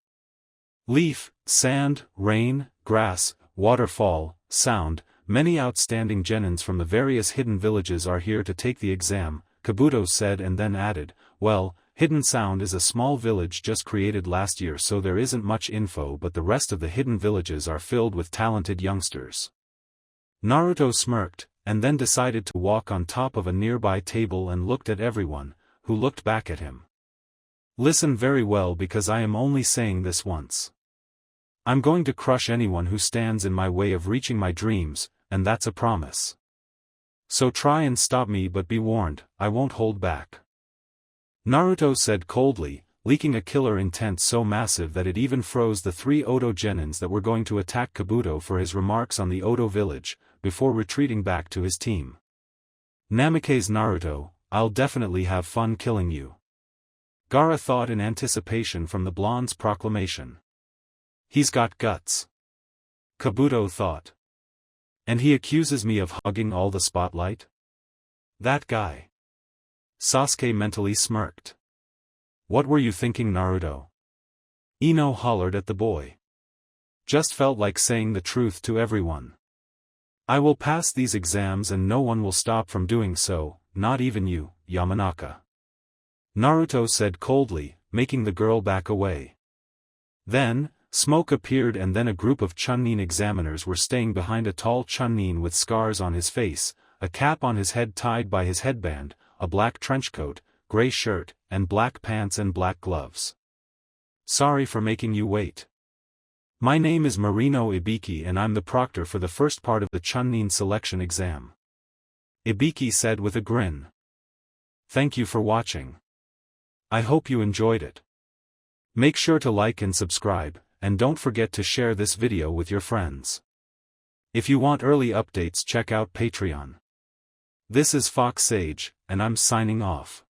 Leaf, sand, rain, grass, waterfall, sound, many outstanding genins from the various hidden villages are here to take the exam, Kabuto said and then added, well, Hidden Sound is a small village just created last year so there isn't much info but the rest of the hidden villages are filled with talented youngsters. Naruto smirked, and then decided to walk on top of a nearby table and looked at everyone, who looked back at him. Listen very well because I am only saying this once. I'm going to crush anyone who stands in my way of reaching my dreams, and that's a promise. So try and stop me but be warned, I won't hold back. Naruto said coldly, leaking a killer intent so massive that it even froze the 3 Oto genins that were going to attack Kabuto for his remarks on the Oto village, before retreating back to his team. Namikaze Naruto, I'll definitely have fun killing you. Gaara thought in anticipation from the blonde's proclamation. He's got guts. Kabuto thought. And he accuses me of hogging all the spotlight? That guy. Sasuke mentally smirked. What were you thinking, Naruto? Ino hollered at the boy. Just felt like saying the truth to everyone. I will pass these exams and no one will stop from doing so, not even you, Yamanaka. Naruto said coldly, making the girl back away. Then, smoke appeared and then a group of Chunin examiners were staying behind a tall Chunin with scars on his face, a cap on his head tied by his headband, a black trenchcoat, gray shirt, and black pants and black gloves. Sorry for making you wait. My name is Marino Ibiki and I'm the proctor for the first part of the Chunin selection exam. Ibiki said with a grin. Thank you for watching. I hope you enjoyed it. Make sure to like and subscribe, and don't forget to share this video with your friends. If you want early updates, check out Patreon. This is Fox Sage, and I'm signing off.